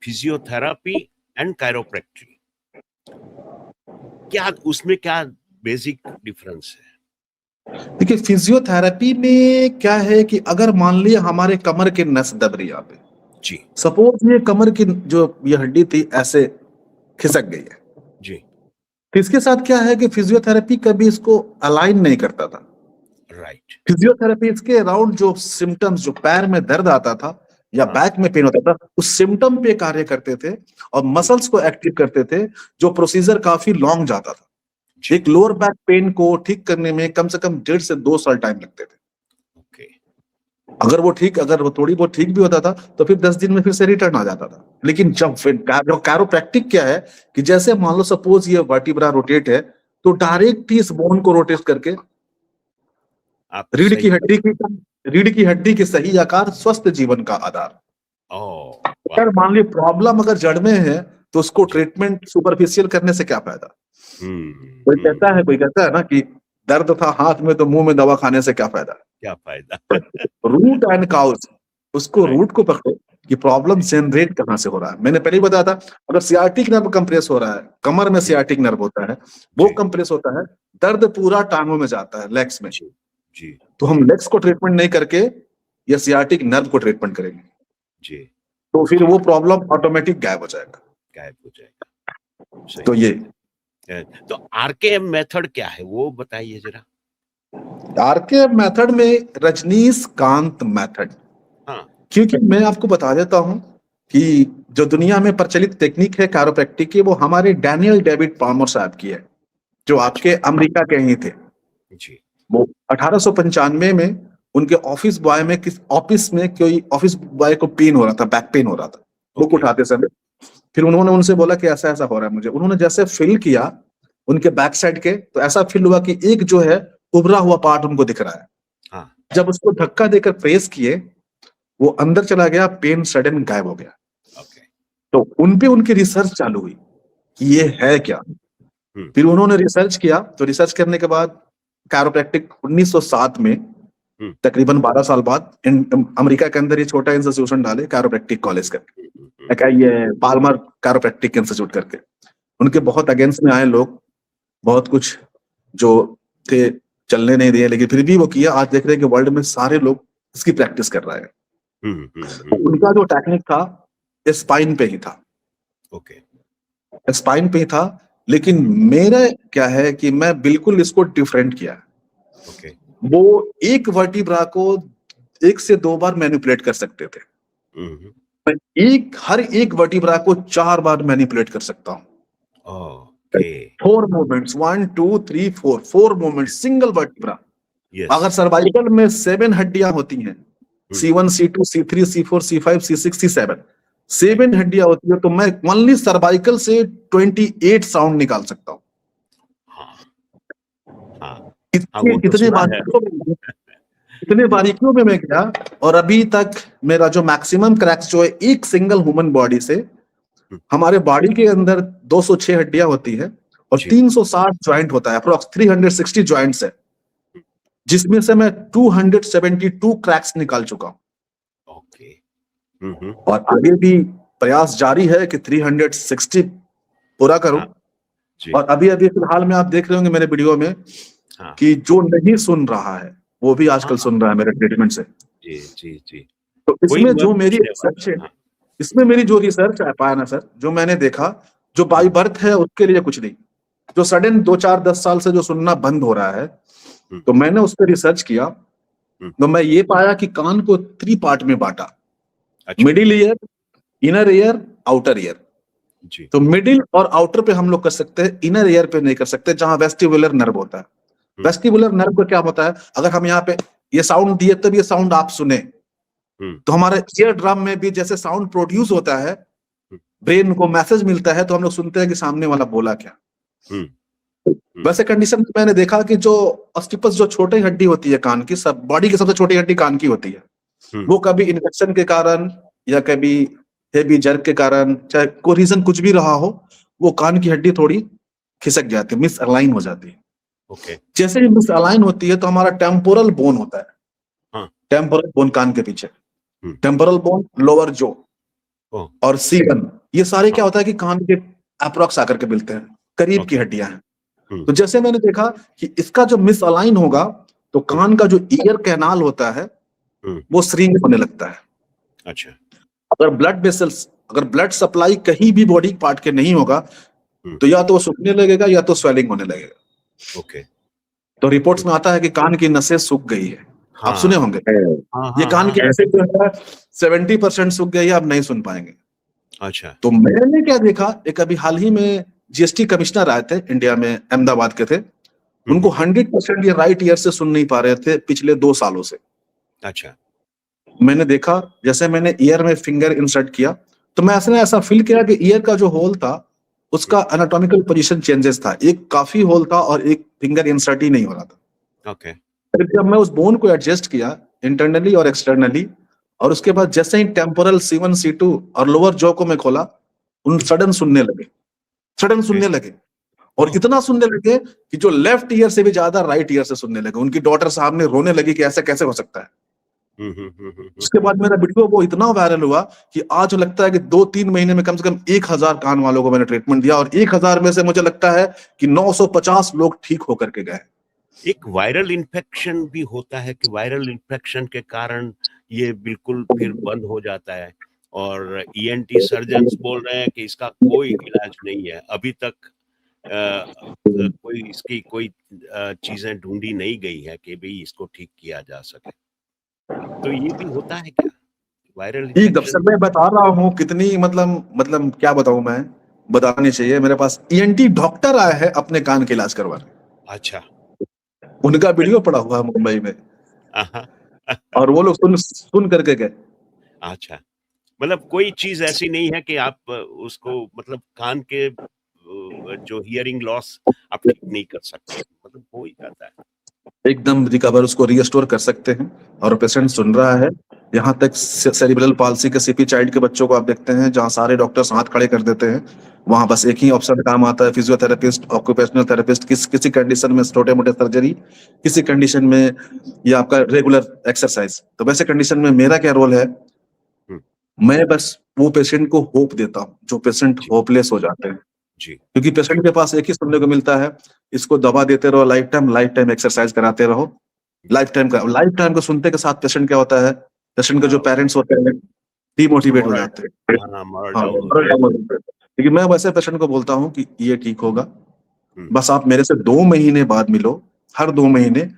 फिजियोथेरेपी एंड कायरोप्रैक्टरी, क्या उसमें क्या बेसिक डिफरेंस है? देखिए फिजियोथेरेपी में क्या है कि अगर मान लिया हमारे कमर के नस दब रही है यहाँ पे, जी, सपोज ये कमर की जो ये हड्डी थी ऐसे खिसक गई है, जी, तो इसके साथ क्या है कि फिजियोथेरेपी कभी इसको अलाइन नहीं करता था। राइट, फिजियोथेरेपी इसके अराउंड जो सिम्टम्स, जो पैर में दर्द आता था या हाँ, बैक में पेन होता था, उस सिम्टम पे कार्य करते थे और मसल्स को एक्टिव करते थे, जो प्रोसीजर काफी लॉन्ग जाता था। जी, एक लोअर बैक पेन को ठीक करने में कम से कम 1.5 से 2 साल टाइम लगते थे। ओके, अगर वो थोड़ी बहुत ठीक भी होता था, तो फिर 10 दिन में फिर से रिटर्न आ जाता था। लेकिन जब फिर कैरोप्रैक्टिक क्या है कि जैसे मान लो सपोज ये वर्टिब्रा रोटेट है, तो डायरेक्ट ही इस बोन को रोटेट करके आप रीढ़ की सही, हड्डी की रीढ़ की हड्डी के सही आकार, स्वस्थ जीवन का आधार। ओह, वाह, अगर मान ली प्रॉब्लम अगर जड़ में है, तो उसको जी, ट्रीटमेंट सुपरफिशियल करने से क्या फायदा। हम्म, कोई कहता है ना कि दर्द था हाथ में तो मुंह में दवा खाने से क्या फायदा। क्या फायदा। रूट एंड काउज, उसको Right. रूट को पकड़ो कि प्रॉब्लम जनरेट कहाँ से हो रहा है। मैंने पहले ही बताया था, अगर सियाटिक नर्व कंप्रेस हो रहा है, कमर में सियाटिक नर्व होता है, वो जी। कंप्रेस होता है, दर्द पूरा टांगों में जाता है, लेग्स में। जी जी तो हम लेग्स को ट्रीटमेंट नहीं करके या सियाटिक नर्व को ट्रीटमेंट करेंगे, जी तो फिर जी। वो प्रॉब्लम ऑटोमेटिक गायब हो जाएगा। गायब हो जाएगा। सही। तो ये तो आरकेएम मेथड क्या है वो बताइए जरा। आरके मेथड में रजनीकांत मेथड, हाँ क्योंकि मैं आपको बता देता हूं कि जो दुनिया में प्रचलित टेक्निक है कैरोप्रैक्टिक की, वो हमारे डैनियल डेविड पामर साहब की है, जो आपके अमेरिका के ही थे। जी। वो 1895 में उनके ऑफिस बॉय में, किस ऑफिस में कोई ऑफिस बॉय को पेन हो रहा था, बैक पेन हो रहा था बुक Okay. उठाते समय। फिर उन्होंने उनसे बोला कि ऐसा ऐसा हो रहा है मुझे। उन्होंने जैसे फील किया उनके बैक साइड के, तो ऐसा फील हुआ कि एक जो है उभरा हुआ पार्ट उनको दिख रहा है। हाँ। जब उसको धक्का देकर प्रेस किए, वो अंदर चला गया, पेन सडन गायब हो गया। Okay. तो उनपे उनकी रिसर्च चालू हुई कि ये है क्या। फिर उन्होंने रिसर्च किया, तो रिसर्च करने के बाद कैरोप्रैक्टिक 1907 में, तकरीबन 12 साल बाद, अमेरिका के अंदर ये छोटा इंस्टीट्यूशन डाले कैरोप्रैक्टिक कॉलेज करके, ये पाल्मर कैरोप्रैक्टिक इंस्टीट्यूट करके। उनके बहुत अगेंस्ट में आए लोग, बहुत कुछ जो थे चलने नहीं दिए, लेकिन फिर भी वो किया। आज देख रहे हैं कि वर्ल्ड में सारे लोग इसकी प्रैक्टिस कर रहे हैं। उनका जो टेक्निक था स्पाइन पे ही था। ओके। स्पाइन पे ही था, लेकिन मेरा क्या है कि मैं बिल्कुल इसको डिफरेंट किया। ओके। वो एक वर्टिब्रा को 1 से 2 बार मैनिपुलेट कर सकते थे, मैं हर एक वर्टिब्रा को 4 बार मैनिपुलेट कर सकता हूँ। Okay. 4 movements, 1 2 3 4 movements, single vertebra. Yes. अगर सर्वाइकल में 7 हड्डियां होती हैं, C1 C2 C3 C4 C5 C6 C7, 7 हड्डियां होती है, तो मैं ओनली सर्वाइकल से 28 साउंड निकाल सकता हूँ। इतने बारीकियों में मैं गया, और अभी तक मेरा जो मैक्सिमम क्रैक्स जो है एक सिंगल ह्यूमन बॉडी से, हमारे बॉडी के अंदर 206 हड्डियां होती है और 360 ज्वाइंट होता है, अप्रोक्स 360 ज्वाइंट्स है, जिसमें से मैं 272 क्रैक्स निकाल चुका हूं। ओके। और आगे भी प्रयास जारी है कि 360 पूरा करूं। और अभी फिलहाल में आप देख रहे होंगे मेरे वीडियो में कि जो नहीं सुन रहा है वो भी आजकल सुन रहा है मेरे ट्रीटमेंट से। जी जी जी। तो इसमें जो मेरी रिसर्च है, इसमें मेरी जो रिसर्च है पाया ना सर, जो मैंने देखा, जो बाई बर्थ है उसके लिए कुछ नहीं, जो सडन 2-4-10 साल से जो सुनना बंद हो रहा है, तो मैंने उस पर रिसर्च किया, तो मैं ये पाया कि कान को 3 पार्ट में बांटा। Middle ear, inner ear, outer ear. तो मिडिल और आउटर पे हम लोग कर सकते हैं, इनर ईयर पे नहीं कर सकते, जहां वेस्टिबुलर नर्व होता है। वेस्टिबुलर नर्व का क्या होता है, अगर हम यहाँ पे ये साउंड दिए तब ये साउंड आप सुने, तो हमारे ईयर ड्रम में भी जैसे साउंड प्रोड्यूस होता है, ब्रेन को मैसेज मिलता है, तो हम लोग सुनते हैं कि सामने वाला बोला क्या। वैसे कंडीशन में मैंने देखा कि जो ऑस्टिपस, जो छोटी हड्डी होती है कान की, सब बॉडी की सबसे छोटी हड्डी कान की होती है, वो कभी इन्फेक्शन के कारण या कभी हेवी जर्क के कारण, चाहे कोई रीजन कुछ भी रहा हो, वो कान की हड्डी थोड़ी खिसक जाती है, मिस अलाइन हो जाती है। जैसे ही मिस अलाइन होती है तो हमारा टेम्पोरल बोन होता है, टेम्पोरल बोन कान के पीछे, टेम्पोरल बोन, लोअर जो और C1, ये सारे क्या होता है कि कान के अप्रोक्स आकर के मिलते हैं, करीब की हड्डियां हैं। तो जैसे मैंने देखा कि इसका जो मिस अलाइन होगा तो कान का जो ईयर कैनाल होता है वो श्रिंक होने लगता है। अच्छा। अगर ब्लड वेसल्स, अगर ब्लड सप्लाई कहीं भी बॉडी पार्ट के नहीं होगा, तो या तो वो सूखने लगेगा या तो स्वेलिंग होने लगेगा। ओके। तो रिपोर्ट्स में आता है कि कान की नसें सूख गई है। आप सुने होंगे ये कान की नसें जो है 70% सूख गई है, आप नहीं सुन पाएंगे। अच्छा। तो मैंने क्या देखा, एक अभी हाल ही में जीएसटी कमिश्नर आए थे इंडिया में, अहमदाबाद के थे, उनको 100% ये राइट ईयर से सुन नहीं पा रहे थे पिछले 2 सालों से। अच्छा। मैंने देखा, जैसे मैंने ईयर में फिंगर इंसर्ट किया, तो मैं ऐसा फील किया कि ईयर का जो होल था उसका एनाटॉमिकल पोजीशन चेंजेस था, एक काफी होल था और एक फिंगर इंसर्ट ही नहीं हो रहा था। ओके। जब मैं उस बोन को एडजस्ट किया इंटरनली और एक्सटर्नली, और उसके बाद जैसे ही टेम्पोरल C1 C2 और लोअर जॉ को मैं खोला, उन सडन सुनने लगे। और इतना सुनने लगे कि जो लेफ्ट ईयर से भी ज्यादा राइट ईयर से सुनने लगे। उनकी डॉटर सामने रोने लगी कि ऐसा कैसे हो सकता है। उसके बाद मेरा वीडियो वो इतना वायरल हुआ कि आज लगता है कि 2-3 महीने में कम से कम 1000 कान वालों को मैंने ट्रीटमेंट दिया, और 1000 में से मुझे लगता है कि 950 लोग ठीक होकर के गए। एक वायरल इन्फेक्शन भी होता है कि वायरल इन्फेक्शन के कारण ये बिल्कुल फिर बंद हो जाता है, और ईएनटी सर्जन्स बोल रहे हैं कि इसका कोई इलाज नहीं है अभी तक। कोई इसकी कोई चीजें ढूंढी नहीं गई है कि भाई इसको ठीक किया जा सके। तो ये भी होता है क्या वायरल एकदम इन्फेक्शन? सर, मैं बता रहा हूँ कितनी मतलब क्या बताऊं मैं, बतानी चाहिए। मेरे पास ईएनटी डॉक्टर आए हैं अपने कान के इलाज करवाने, अच्छा। उनका वीडियो पड़ा हुआ है मुंबई में, आहा, और वो लोग सुन सुन करके गए। अच्छा, मतलब कोई चीज ऐसी नहीं है कि आप उसको मतलब कान के जो हियरिंग लॉस आप ठीक नहीं कर सकते, मतलब हो ही जाता है। एकदम रिकवर उसको रीस्टोर कर सकते हैं, और पेशेंट सुन रहा है। यहाँ तक सेरिब्रल पाल्सी के सीपी चाइल्ड के बच्चों को आप देखते हैं, जहाँ सारे डॉक्टर्स हाथ खड़े कर देते हैं, वहां बस एक ही ऑप्शन काम आता है, फिजियोथेरेपिस्ट, ऑक्यूपेशनल थेरेपिस्ट। किसी कंडीशन में छोटे मोटे सर्जरी, किसी कंडीशन में ये आपका रेगुलर एक्सरसाइज। तो वैसे कंडीशन में मेरा क्या रोल है, मैं बस वो पेशेंट को होप देता हूँ जो पेशेंट जी होपलेस हो जाते हैं। जी क्योंकि पेशेंट के पास एक ही सुनने को मिलता है, इसको दवा देते रहो, लाइफ टाइम एक्सरसाइज कराते रहो। लाइफ टाइम को सुनते के साथ पेशेंट क्या होता है, पेशेंट के जो पेरेंट्स होते हैं डिमोटिवेट हो मोरल, जाते हैं। हाँ मोरल हाँ, डाउन हो moral जाता down हो जाते हैं। लेकिन मैं वैसे पेशेंट को बोलता हूँ कि ये ठीक होगा, है। बस आप मेरे से 2 महीने बाद मिलो। हर 2 महीने,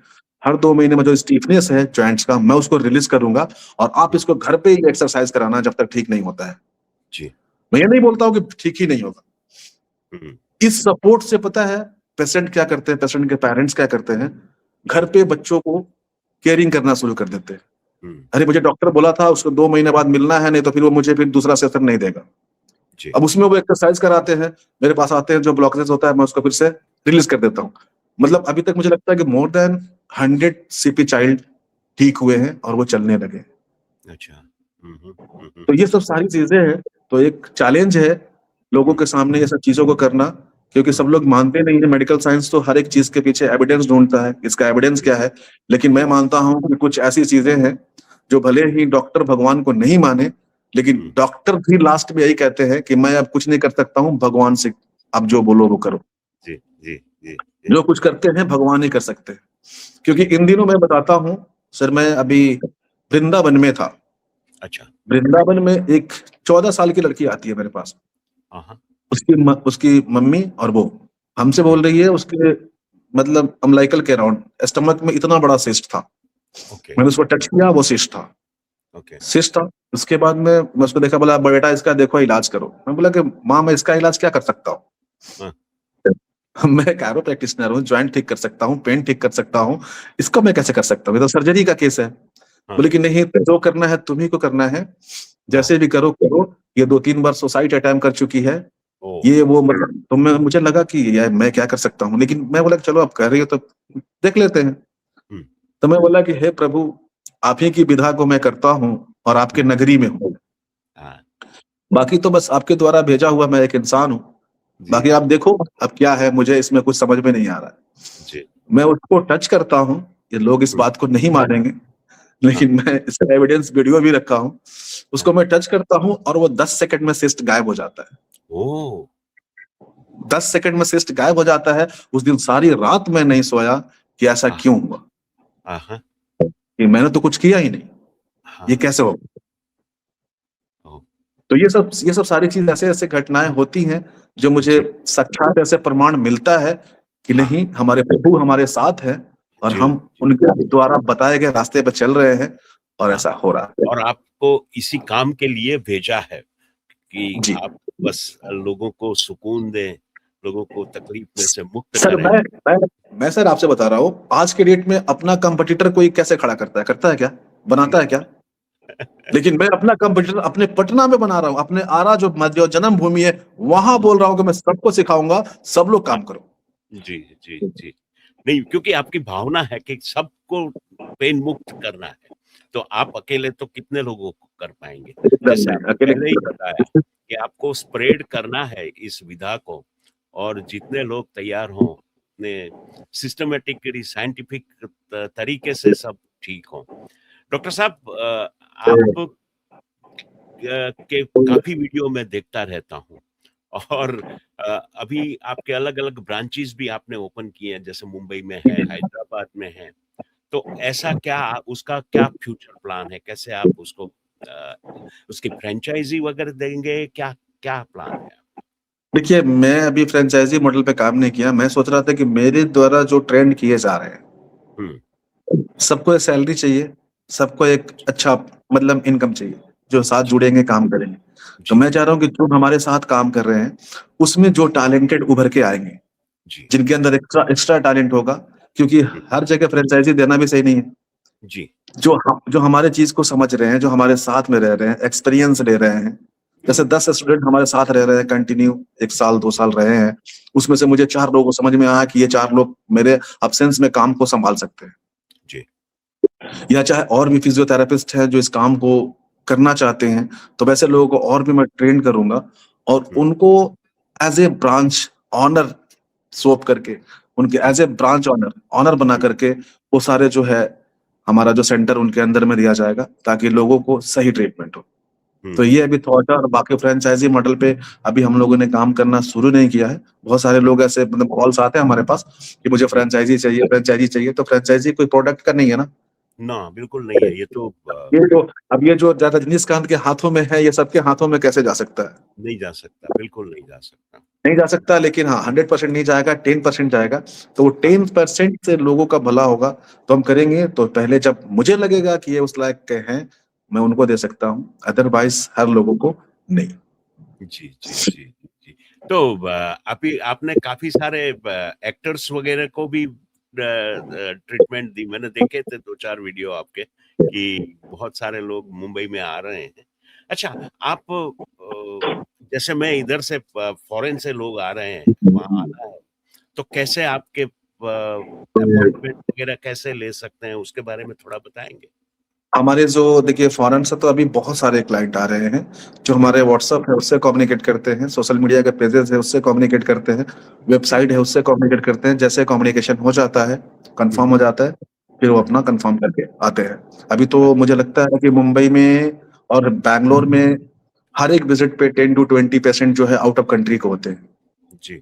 हर 2 महीने में जो स्टीफनेस है जॉइंट्स का, मैं उसको रिलीज करूंगा, और आप इसको घर पे ही एक्सरसाइज कराना जब तक ठीक नहीं होता है। जी। मैं ये नहीं बोलता हूँ कि ठीक ही नहीं होगा। हम्म, इस सपोर्ट से पता है पेशेंट क्या करते हैं, पेशेंट के पेरेंट्स क्या करते हैं, घर पे बच्चों को केयरिंग करना शुरू कर देते हैं। हम्म, अरे मुझे डॉक्टर बोला था उसको 2 महीने बाद मिलना है, नहीं तो फिर वो मुझे फिर दूसरा सेशन नहीं देगा। जी अब उसमें वो एक्सरसाइज कराते हैं, मेरे पास आते हैं, जो ब्लॉकेज होता है मैं उसको फिर से रिलीज कर देता हूँ। मतलब अभी तक मुझे लगता है कि मोर देन 100 सीपी चाइल्ड ठीक हुए हैं और वो चलने लगे। अच्छा। तो ये सब सारी चीजें हैं। तो एक चैलेंज है लोगों के सामने ये सब चीजों को करना, क्योंकि सब लोग मानते नहीं है। मेडिकल साइंस तो हर एक चीज के पीछे एविडेंस ढूंढता है, इसका एविडेंस क्या है। लेकिन मैं मानता हूँ कि कुछ ऐसी चीजें हैं जो भले ही डॉक्टर भगवान को नहीं माने, लेकिन डॉक्टर भी लास्ट में यही कहते हैं कि मैं अब कुछ नहीं कर सकता हूँ, भगवान से आप जो बोलो वो करो। जी जी जी जो कुछ करते हैं भगवान ही कर सकते हैं। क्योंकि इन दिनों मैं बताता हूँ सर, मैं अभी वृंदावन में था। अच्छा। वृंदावन में एक 14 साल की लड़की आती है मेरे पास। हाँ। उसकी मम्मी और वो हमसे बोल रही है, उसके मतलब अम्लाइकल के अराउंड स्टमक में इतना बड़ा सिस्ट था। ओके मैंने उसको टच किया, वो सिस्ट था। ओके। सिस्ट था। उसके बाद में मैं उसको देखा, बोला बेटा इसका देखो इलाज करो। मैं बोला कि माँ मैं इसका इलाज क्या कर सकता हूँ? हाँ। मैं कैरो प्रैक्टिशनर हूँ, ज्वाइंट ठीक कर सकता हूँ, पेन ठीक कर सकता हूँ, इसको मैं कैसे कर सकता हूँ? ये तो सर्जरी का केस है। हाँ। बोले कि नहीं, जो करना है तुम्ही को करना है, जैसे भी करो करो। ये 2-3 बार सुसाइड अटेम्प्ट कर चुकी है, ओ ये वो मतलब। तो मुझे लगा कि यार मैं क्या कर सकता हूँ, लेकिन मैं बोला कि चलो आप कर रही हो तो देख लेते हैं। हम्म, तो मैं बोला कि हे प्रभु, आप ही की विधा को मैं करता हूँ और आपके नगरी में हूँ। हाँ बाकी तो बस आपके द्वारा भेजा हुआ मैं एक इंसान हूँ। जी बाकी आप देखो अब क्या है, मुझे इसमें कुछ समझ में नहीं आ रहा है। जी। मैं उसको टच करता हूँ, ये लोग इस बात को नहीं मानेंगे, लेकिन मैं इसका एविडेंस वीडियो भी रखा हूँ। उसको मैं टच करता हूँ और वो 10 सेकंड में सिस्ट गायब हो जाता है। ओ 10 सेकंड में सिस्ट गायब हो जाता है। उस दिन सारी रात मैं नहीं सोया कि ऐसा हाँ क्यों हुआ, हाँ कि मैंने तो कुछ किया ही नहीं, ये हाँ। कैसे हो। ओ, तो ये सब सारी चीज ऐसे ऐसे घटनाएं होती हैं जो मुझे जी साक्षात ऐसे प्रमाण मिलता है कि हाँ नहीं, हमारे प्रभु हमारे साथ है, और जी हम उनके द्वारा बताए गए रास्ते पर चल रहे हैं, और हाँ। ऐसा हो रहा है। और आपको इसी काम के लिए भेजा है कि जी आप बस लोगों को सुकून दें, लोगों को तकलीफ में से मुक्त सर, करें। मैं सर आपसे बता रहा हूँ, आज के डेट में अपना कंपटीटर कोई कैसे खड़ा करता है क्या, बनाता है क्या? लेकिन मैं अपना कंपटीटर अपने पटना में बना रहा हूँ, अपने आरा जो जन्म भूमि है वहां बोल रहा हूँ कि मैं सबको सिखाऊंगा, सब लोग काम करो। जी जी जी। नहीं, क्योंकि आपकी भावना है कि सबको पेन मुक्त करना है, तो आप अकेले तो कितने लोगों को कर पाएंगे। एकदम जैसे नहीं, आपने अकेले पहले ही बताया कि आपको स्प्रेड करना है इस विधा को, और जितने लोग तैयार हों अपने सिस्टमेटिकली साइंटिफिक तरीके से सब ठीक हों। डॉक्टर साहब आप के काफी वीडियो मैं देखता रहता हूँ और अभी आपके अलग-अलग ब्रांचेस भी आपने ओपन किए हैं, जैसे मुंबई में है, हैदराबाद में है। तो ऐसा क्या उसका क्या फ्यूचर प्लान है? कैसे आप उसको उसकी फ्रैंचाइज़ी वगैरह देंगे? क्या क्या प्लान है? देखिए, मैं अभी फ्रेंचाइजी मॉडल पे काम नहीं किया। मैं सोच रहा था कि मेरे द्वारा जो ट्रेंड किए जा रहे हैं, हुँ, सबको एक सैलरी चाहिए, सबको एक अच्छा मतलब इनकम चाहिए, जो साथ जी, जुड़ेंगे, काम करेंगे। तो जी, मैं चाह रहा हूँ कि जो हमारे साथ काम कर रहे हैं, उसमें जो टैलेंटेड उभर के आएँगे, जी, जिनके अंदर एक्स्ट्रा एक्स्ट्रा टैलेंट होगा, क्योंकि हुँ, हर जगह फ्रेंचाइजी देना भी सही नहीं है। जी, जो हमारे चीज़ को समझ रहे हैं, जो हमारे साथ में रह रहे हैं, एक्सपीरियंस ले रहे हैं। जैसे हुँ, 10 स्टूडेंट हमारे साथ रह रहे हैं कंटिन्यू 1 साल, 2 साल रहे हैं। उसमें से मुझे 4 लोगों को समझ में आया कि ये 4 लोग मेरे एब्सेंस में काम को सँभाल सकते हैं। जी, या चाहे और भी फिजियोथेरेपिस्ट हैं जो इस काम को करना चाहते हैं, तो वैसे हुँ, लोगों को और भी मैं ट्रेन करूँगा और हुँ, उनको as a branch owner swap करके, उनके हुँ, as a branch owner owner बना हुँ, करके वो सारे जो है, हमारा जो सेंटर उनके अंदर में दिया जाएगा ताकि लोगों को सही ट्रीटमेंट हो। हुँ, तो ये हुँ, अभी थॉट है और बाकी फ्रेंचाइज़ी मॉडल पे अभी हम लोगों ने काम करना शुरू नहीं किया है। बहुत सारे हुँ, लोग ऐसे मतलब कॉल्स आते हैं हमारे पास कि मुझे हुँ। फ्रेंचाइज़ी चाहिए, तो फ्रेंचाइज़ी कोई प्रोडक्ट का नहीं है ना। ना, बिल्कुल नहीं है। ये तो ये जो रजनीकांत के हाथों में है, ये सबके हाथों में कैसे जा सकता है? नहीं जा सकता, बिल्कुल नहीं जा सकता। नहीं जा सकता, लेकिन हाँ, 100% नहीं जाएगा, 10% जाएगा। तो वो हाँ, 10% से लोगों का भला होगा, तो हम करेंगे। तो पहले जब मुझे लगेगा कि ये उस लायक के हैं, मैं उनको दे सकता हूँ, अदरवाइज़ हर लोगों को नहीं। जी, जी, जी, जी। तो अभी आपने काफ़ी सारे एक्टर्स वगैरह को भी ट्रीटमेंट दी। मैंने देखे थे 2-4 वीडियो आपके कि बहुत सारे लोग मुंबई में आ रहे हैं। अच्छा, आप जैसे मैं इधर से फॉरेन से लोग आ रहे हैं, वहाँ आना है, तो कैसे आपके अपॉइंटमेंट वगैरह कैसे ले सकते हैं, उसके बारे में थोड़ा बताएँगे? हमारे जो देखिए फॉरेन से तो अभी बहुत सारे क्लाइंट आ रहे हैं, जो हुँ, हमारे व्हाट्सएप है उससे कम्युनिकेट करते हैं, सोशल मीडिया के पेजेज़ है उससे कम्युनिकेट करते हैं, हुँ, वेबसाइट है उससे कम्युनिकेट करते हैं। जैसे कम्युनिकेशन हो जाता है, हुँ, कन्फर्म हो जाता है, फिर वो हुँ, अपना कन्फर्म करके आते हैं। अभी अ, तो मुझे लगता है कि मुंबई में और बैंगलोर में हर एक विज़िट पे 10 टू 20% जो है आउट ऑफ कंट्री के होते हैं। जी,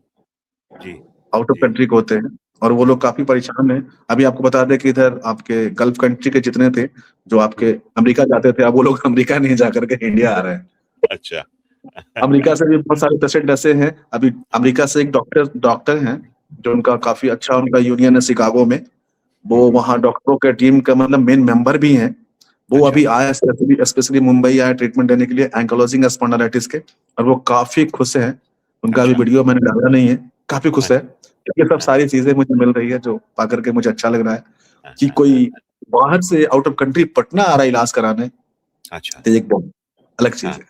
जी, आउट ऑफ जी। कंट्री के होते हैं और वो लोग काफ़ी परेशान हैं। अभी आपको बता दें कि इधर आपके गल्फ कंट्री के जितने थे, जो हुँ, आपके अमेरिका जाते थे, अब वो लोग अमेरिका नहीं जा कर के इंडिया आ रहे हैं। अच्छा। अमेरिका से भी बहुत सारे पेशेंट ऐसे हैं, अभी हाँ, अमेरिका से एक डॉक्टर डॉक्टर हैं, जो उनका जी। काफ़ी अच्छा उनका यूनियन है शिकागो में। हुँ, वो हुँ। वहाँ डॉक्टरों के टीम का मतलब मेन मेंबर भी हैं। वो अच्छा, अभी आए स्पेशली स्पेशली मुंबई आए ट्रीटमेंट लेने के लिए एंकिलोजिंग स्पॉन्डिलाइटिस के, और वो काफ़ी खुश हैं। उनका अभी अच्छा, वीडियो मैंने डाला नहीं है, काफ़ी खुश है। अच्छा, ये सब हाँ, सारी चीज़ें मुझे मिल रही है जो पा कर के मुझे अच्छा लग रहा है हाँ, कि हाँ, हाँ, कोई बाहर से आउट ऑफ कंट्री पटना आ रहा है इलाज कराने, अच्छा, तो एक बहुत अलग हाँ, चीज़ है।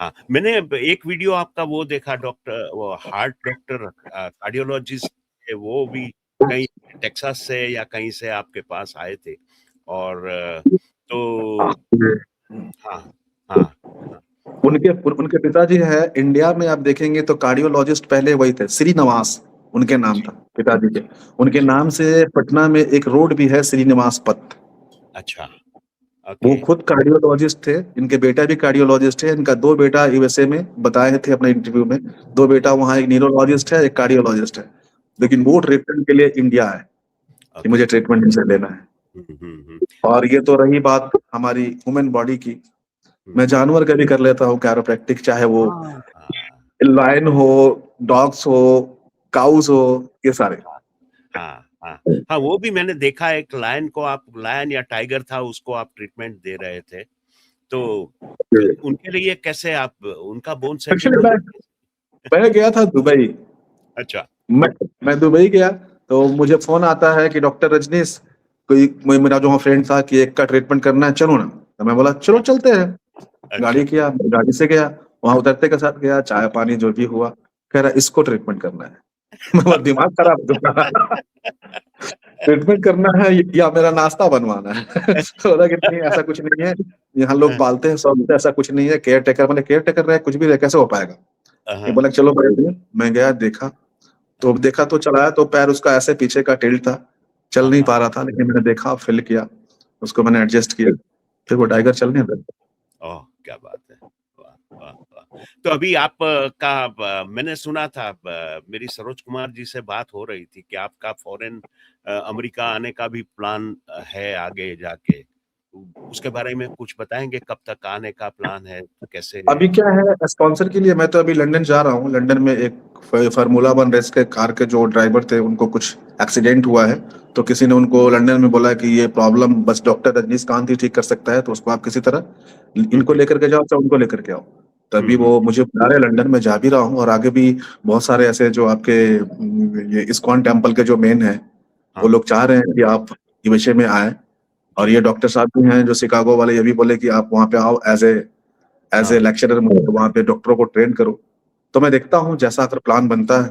हाँ। मैंने एक वीडियो आपका वो देखा डॉक्टर वो हार्ट डॉक्टर कार्डियोलॉजिस्ट थे वो भी कहीं टेक्सास से या कहीं से आपके पास आए थे और तो हाँ, हाँ, हाँ, उनके पिताजी है इंडिया में, आप देखेंगे तो कार्डियोलॉजिस्ट पहले वही थे, श्रीनिवास उनके नाम जी, था पिताजी के। उनके जी, नाम से पटना में एक रोड भी है श्रीनिवास पथ। अच्छा, वो ओके, खुद कार्डियोलॉजिस्ट थे, इनके बेटा भी कार्डियोलॉजिस्ट है। इनका 2 बेटा यूएसए में बताए थे अपने इंटरव्यू में, 2 बेटा हुँ, वहाँ एक न्यूरोलॉजिस्ट है, एक कार्डियोलॉजिस्ट है। लेकिन ओके, वो ट्रीटमेंट के लिए इंडिया आए कि ओके, मुझे ट्रीटमेंट इनसे लेना है। हुँ, हुँ, हुँ, और ये तो रही बात हमारी ह्यूमन बॉडी की। हुँ। मैं जानवर का भी कर लेता हूँ कैरोप्रैक्टिक, चाहे वो हाँ, हाँ, लायन हो, डॉग्स हो, काउज़ हो, ये सारे। हाँ, हाँ, हाँ। हाँ, वो भी मैंने देखा एक लायन को आप लायन या टाइगर था उसको आप ट्रीटमेंट दे रहे थे। तो उनके लिए कैसे आप उनका बोन एक्चुअली सेटलमेंट मैं गया था दुबई। अच्छा, मैं मैं दुबई गया, तो मुझे फ़ोन आता है कि डॉक्टर रजनीश, कोई मेरा जो वहाँ फ्रेंड था कि एक का ट्रीटमेंट करना है, चलो ना। तो मैं बोला चलो हाँ, चलते हैं। गाड़ी अच्छा, किया, गाड़ी से गया, वहाँ उतरते के साथ गया, चाय-पानी जो भी हुआ, कह रहा इसको ट्रीटमेंट करना है। मैं बोला दिमाग खराब है तुम्हारा, ट्रीटमेंट करना है या मेरा नाश्ता बनवाना है? तो बोला कि नहीं ऐसा कुछ नहीं है, यहाँ लोग हाँ, पालते हैं सब, ऐसा कुछ नहीं है, केयर टेकर मैंने केयर टेकर रहे, कुछ भी रहे, कैसे हो पाएगा? ये हाँ, बोला चलो बैठिए, मैं गया देखा, तो देखा तो चलाया तो पैर उसका ऐसे पीछे का टिल्ट था, चल नहीं पा रहा था, लेकिन मैंने देखा, फील किया, उसको मैंने एडजस्ट किया, फिर वो टाइगर चलने लगा। ओह क्या बात है, वाह वाह वाह। तो अभी आप मैंने सुना था, मेरी सरोज कुमार जी से बात हो रही थी कि आपका फॉरेन अमेरिका आने का भी प्लान है आगे जाके, उसके बारे में कुछ बताएंगे? कब तक आने का प्लान है, कैसे? अभी क्या है, स्पॉन्सर के लिए मैं तो अभी लंदन जा रहा हूँ। लंदन में एक फार्मूला 1 रेस के कार के जो ड्राइवर थे, उनको कुछ एक्सीडेंट हुआ है, तो किसी ने उनको लंदन में बोला कि ये प्रॉब्लम बस डॉक्टर रजनीकांत ही ठीक कर सकता है, तो उसको आप किसी तरह इनको लेकर के जाओ, चाहे उनको लेकर के आओ। तभी वो मुझे बुला रहे, लंदन में जा भी रहा हूँ, और आगे भी बहुत सारे ऐसे जो आपके ये इस्कॉन टेम्पल के जो मेन है, वो लोग चाह रहे हैं कि आप ये विषय में आए। और ये डॉक्टर साहब भी हैं जो शिकागो वाले, ये भी बोले कि आप वहाँ पे आओ एज ए लेक्चरर, वहाँ पे डॉक्टरों को ट्रेन करो। तो मैं देखता हूँ जैसा अगर प्लान बनता है,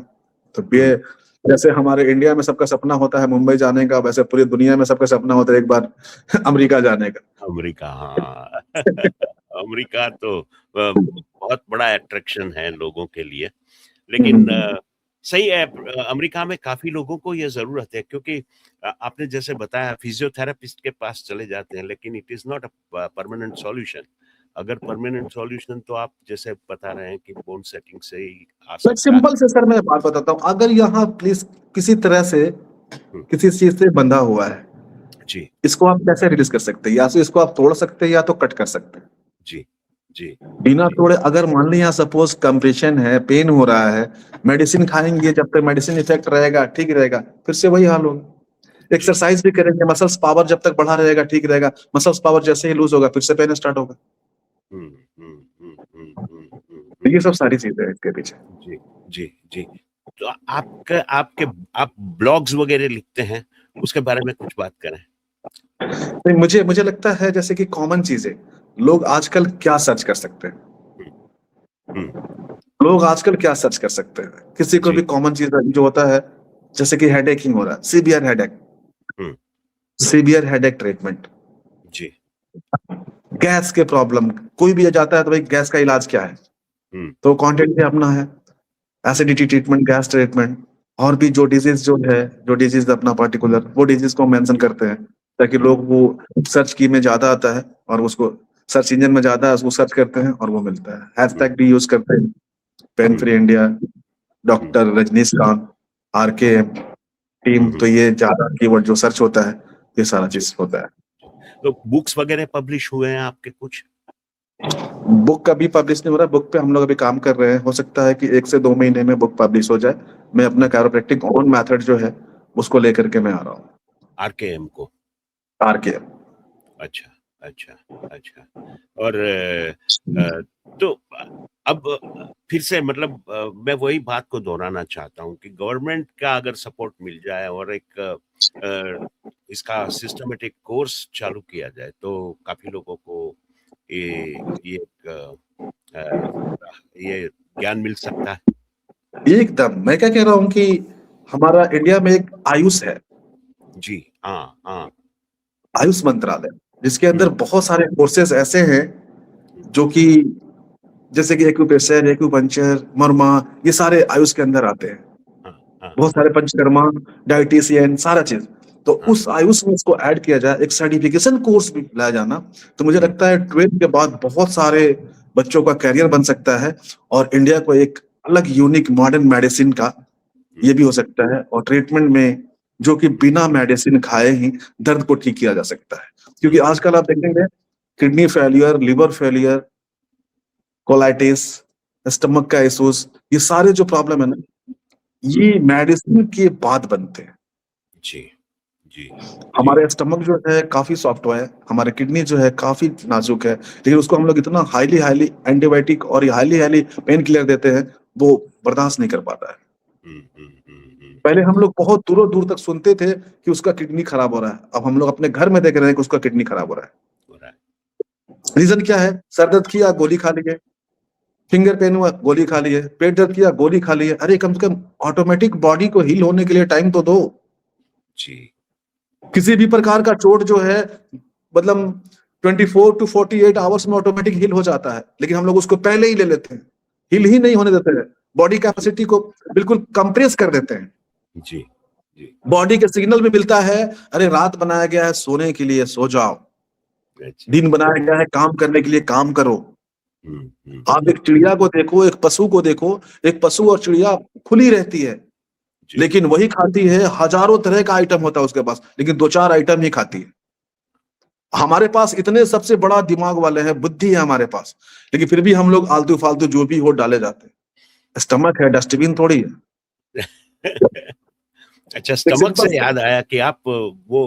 तो ये जैसे हमारे इंडिया में सबका सपना होता है मुंबई जाने का, वैसे पूरी दुनिया में सबका सपना होता है एक बार अमेरिका जाने का। अमेरिका, हाँ। अमेरिका तो बहुत बड़ा अट्रैक्शन है लोगों के लिए, लेकिन सही है, अमेरिका में काफी लोगों को ये जरूरत है, क्योंकि आपने जैसे बताया फिजियोथेरेपिस्ट के पास चले जाते हैं, लेकिन it is not a permanent solution. अगर परमानेंट सॉल्यूशन तो आप जैसे बता रहे हैं कि बोन सेटिंग से ही आ तो सकता है। सिंपल से सर मैं बात बताता हूँ, अगर यहाँ प्लीज किसी तरह से किसी चीज से बंधा हुआ है जी इसको आप कैसे रिलीज कर सकते हैं? या तो इसको आप तोड़ सकते हैं या तो कट कर सकते हैं। जी जी बिना तोड़े अगर मान लिया सपोज कंप्रेशन है, पेन हो रहा है, मेडिसिन खाएंगे, जब तक मेडिसिन इफेक्ट रहेगा ठीक रहेगा, फिर से वही हाल होगा। एक्सरसाइज भी करेंगे, मसल्स पावर जब तक बढ़ा रहेगा ठीक रहेगा, मसल्स पावर जैसे ही लूज होगा फिर से पेन स्टार्ट होगा। तो ये सब सारी चीजें हैं इसके पीछे। जी जी जी। तो आपके आपके आप ब्लॉग्स वगैरह लिखते हैं, उसके बारे में कुछ बात करें। नहीं, मुझे मुझे लगता है जैसे कि कॉमन चीजें लोग आजकल क्या सर्च कर सकते हैं, लोग आजकल क्या सर्च कर सकते हैं, किसी को भी कॉमन चीज जो होता है, जैसे कि हेडेकिंग हो रहा है, सीवियर हेडेक ट्रीटमेंट, जी गैस के प्रॉब्लम, कोई भी जाता है तो भाई गैस का इलाज क्या है, तो कंटेंट में अपना है एसिडिटी ट्रीटमेंट, गैस ट्रीटमेंट, और भी जो डिजीज अपना पर्टिकुलर वो डिजीज को मेंशन करते हैं, ताकि लोग वो सर्च की में ज्यादा आता है और उसको सर्च इंजन में ज्यादा है, उसको सर्च करते हैं और वो मिलता है। हैशटैग भी यूज करते हैं, pain free India, doctor Rajinikanth, RKM team, तो ये ज्यादा कीवर्ड जो सर्च होता है, ये सारा चीज होता है। तो बुक्स वगैरह पब्लिश हुए हैं आपके कुछ? बुक अभी पब्लिश नहीं हो रहा, बुक पे हम लोग अभी काम कर रहे हैं, हो सकता है कि 1 से 2 महीने में बुक पब्लिश हो जाए। मैं अपना कैरोप्रैक्टिक ओन मेथड जो है उसको लेकर के मैं आ रहा हूँ। RKM को? RKM। अच्छा अच्छा अच्छा। और तो अब फिर से मतलब मैं वही बात को दोहराना चाहता हूँ कि गवर्नमेंट का अगर सपोर्ट मिल जाए और एक इसका सिस्टमेटिक कोर्स चालू किया जाए, तो काफी लोगों को ये ये ज्ञान मिल सकता है। एकदम, मैं क्या कह रहा हूँ कि हमारा इंडिया में एक आयुष है। जी हाँ हाँ। आयुष मंत्रालय, जिसके अंदर बहुत सारे कोर्सेज ऐसे हैं जो कि जैसे कि एक्यूप्रेशर, एक्यूपंक्चर, मर्मा, ये सारे आयुष के अंदर आते हैं। बहुत सारे पंचकर्मा, डाइटिशियन, सारा चीज। तो उस आयुष में इसको ऐड किया जाए, एक सर्टिफिकेशन कोर्स भी लाया जाना, तो मुझे लगता है 12 के बाद बहुत सारे बच्चों का कैरियर बन सकता है, और इंडिया को एक अलग यूनिक मॉडर्न मेडिसिन का ये भी हो सकता है, और ट्रीटमेंट में जो कि बिना मेडिसिन खाए ही दर्द को ठीक किया जा सकता है। क्योंकि आजकल आप देखेंगे kidney failure, liver failure, colitis, stomach का इश्यूज, ये सारे जो प्रॉब्लम है ना, ये मेडिसिन के बाद बनते हैं। जी जी। हमारे स्टमक जो है काफी सॉफ्ट है, हमारे किडनी जो है काफी नाजुक है, लेकिन उसको हम लोग इतना हाईली एंटीबायोटिक और हाईली पेन किलर देते हैं, वो बर्दाश्त नहीं कर पाता है। पहले हम लोग बहुत दूर दूर तक सुनते थे कि उसका किडनी खराब हो रहा है, अब हम लोग अपने घर में देख रहे हैं कि उसका किडनी खराब हो रहा है। रीजन क्या है? सर दर्द किया, गोली खा लिए, फिंगर पेन हुआ, गोली खा लिए, पेट दर्द किया, गोली खा लिए। अरे कम से कम ऑटोमेटिक बॉडी को हील होने के लिए टाइम तो दो। जी। किसी भी प्रकार का चोट जो है, मतलब 24 to 48 आवर्स में ऑटोमेटिक हील हो जाता है, लेकिन हम लोग उसको पहले ही ले लेते हैं, हील ही नहीं होने देते हैं। बॉडी कैपेसिटी को बिल्कुल कंप्रेस कर देते हैं। जी जी। बॉडी के सिग्नल भी मिलता है, अरे रात बनाया गया है सोने के लिए, सो जाओ। अच्छा। दिन बनाया गया है काम करने के लिए, काम करो। आप एक चिड़िया को देखो, एक पशु को देखो, एक पशु और चिड़िया खुली रहती है, जी। लेकिन वही खाती है, हजारों तरह का आइटम होता है उसके पास, लेकिन 2-4 आइटम ही खाती है। हमारे पास इतने सबसे बड़ा दिमाग वाले हैं, बुद्धि है हमारे पास, लेकिन फिर भी हम लोग आलतू फालतू जो भी हो डाले जाते हैं। स्टमक है, डस्टबिन थोड़ी है। अच्छा, एक स्टमक सिंपल से याद आया कि आप वो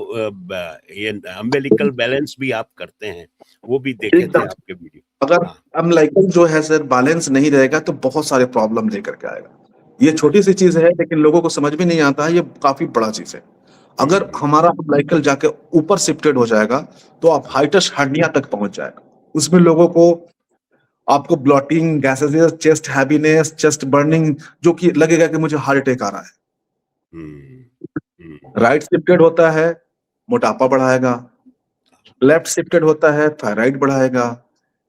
ये अम्बिलिकल बैलेंस भी आप करते हैं, वो भी देखे थे एकदम। आपके वीडियो। अगर हाँ। अम्बिलिकल जो है सर बैलेंस नहीं रहेगा तो बहुत सारे प्रॉब्लम लेकर के आएगा। ये छोटी सी चीज है लेकिन लोगों को समझ में नहीं आता है, ये काफी बड़ा चीज है। अगर हमारा अम्बिलिकल जाके ऊपर शिफ्टेड हो जाएगा तो आप हाइटस हर्निया तक पहुंच जाएगा। उसमें लोगों को आपको blotting, gases, chest heaviness, chest burning, जो कि लगेगा कि मुझे हार्ट अटैक आ रहा है। राइट शिफ्टेड होता है, मोटापा बढ़ाएगा। लेफ्ट शिफ्टेड होता है, थायराइड बढ़ाएगा।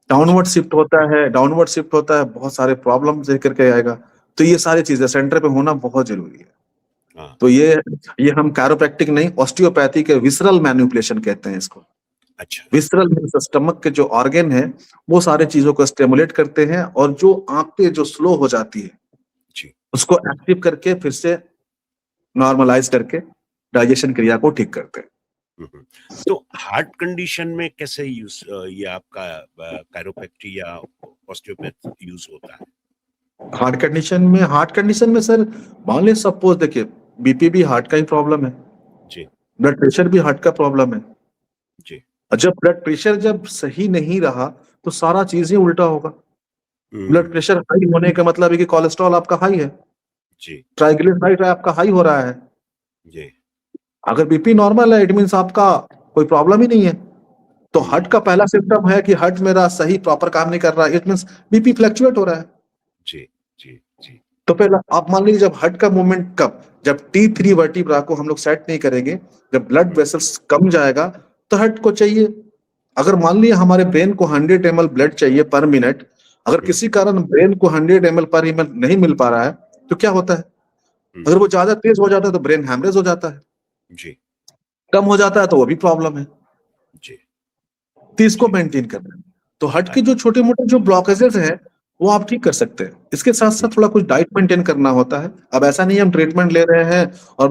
डाउनवर्ड शिफ्ट होता है, बहुत सारे प्रॉब्लम लेकर के आएगा। तो ये सारी चीजें सेंटर पे होना बहुत जरूरी है। हाँ। तो ये हम कैरोप्रैक्टिक नहीं, ऑस्टियोपैथी के विसरल मैनिपुलेशन कहते हैं इसको। अच्छा। विसरल मींस स्टमक के जो ऑर्गन है वो सारे चीजों को स्टिमुलेट करते हैं, और जो आंतें जो स्लो हो जाती है जी। उसको एक्टिव करके फिर से नॉर्मलाइज करके डाइजेशन क्रिया को ठीक करते हैं। तो हार्ट कंडीशन में कैसे यूज ये आपका कैरोप्रैक्टिक या ऑस्टियोपैथ यूज होता है? हार्ट कंडीशन में सर मान लीजिए सपोज देखिए, बीपी भी हार्ट का ही प्रॉब्लम है जी। ब्लड प्रेशर भी हार्ट का प्रॉब्लम है। जी। और जब ब्लड प्रेशर जब सही नहीं रहा तो सारा चीज ही उल्टा होगा। ब्लड प्रेशर हाई होने का मतलब है कि कोलेस्ट्रॉल आपका हाई है, जी। ट्राइग्लिसराइड आपका हाई हो रहा है। जी। अगर बीपी नॉर्मल है इट मींस आपका कोई प्रॉब्लम ही नहीं है। तो हार्ट का पहला सिम्टम है कि हार्ट मेरा सही प्रॉपर काम नहीं कर रहा है, इट मींस बीपी फ्लक्चुएट हो रहा है। जी। जी। जी। तो पहला आप मान लीजिए जब हार्ट का मूवमेंट कब, जब T3 वर्टिब्रा को हम लोग सेट नहीं करेंगे, जब ब्लड वेसल्स कम जाएगा तो हार्ट को चाहिए। अगर मान लीजिए हमारे ब्रेन को 100 ml ब्लड चाहिए पर मिनट, अगर किसी कारण ब्रेन को 100 ml पर मिनट नहीं मिल पा रहा है तो क्या होता है? अगर वो ज्यादा तेज हो जाता है तो ब्रेन हैमरेज हो जाता है, जी। कम हो जाता है तो वो भी प्रॉब्लम है। जी। तो इसको मेंटेन करना है। तो हार्ट के जो छोटे मोटे जो ब्लॉकेजेस हैं वो आप ठीक कर सकते हैं। इसके साथ साथ थोड़ा कुछ डाइट मेंटेन करना होता है। अब ऐसा नहीं है हम ट्रीटमेंट ले रहे हैं और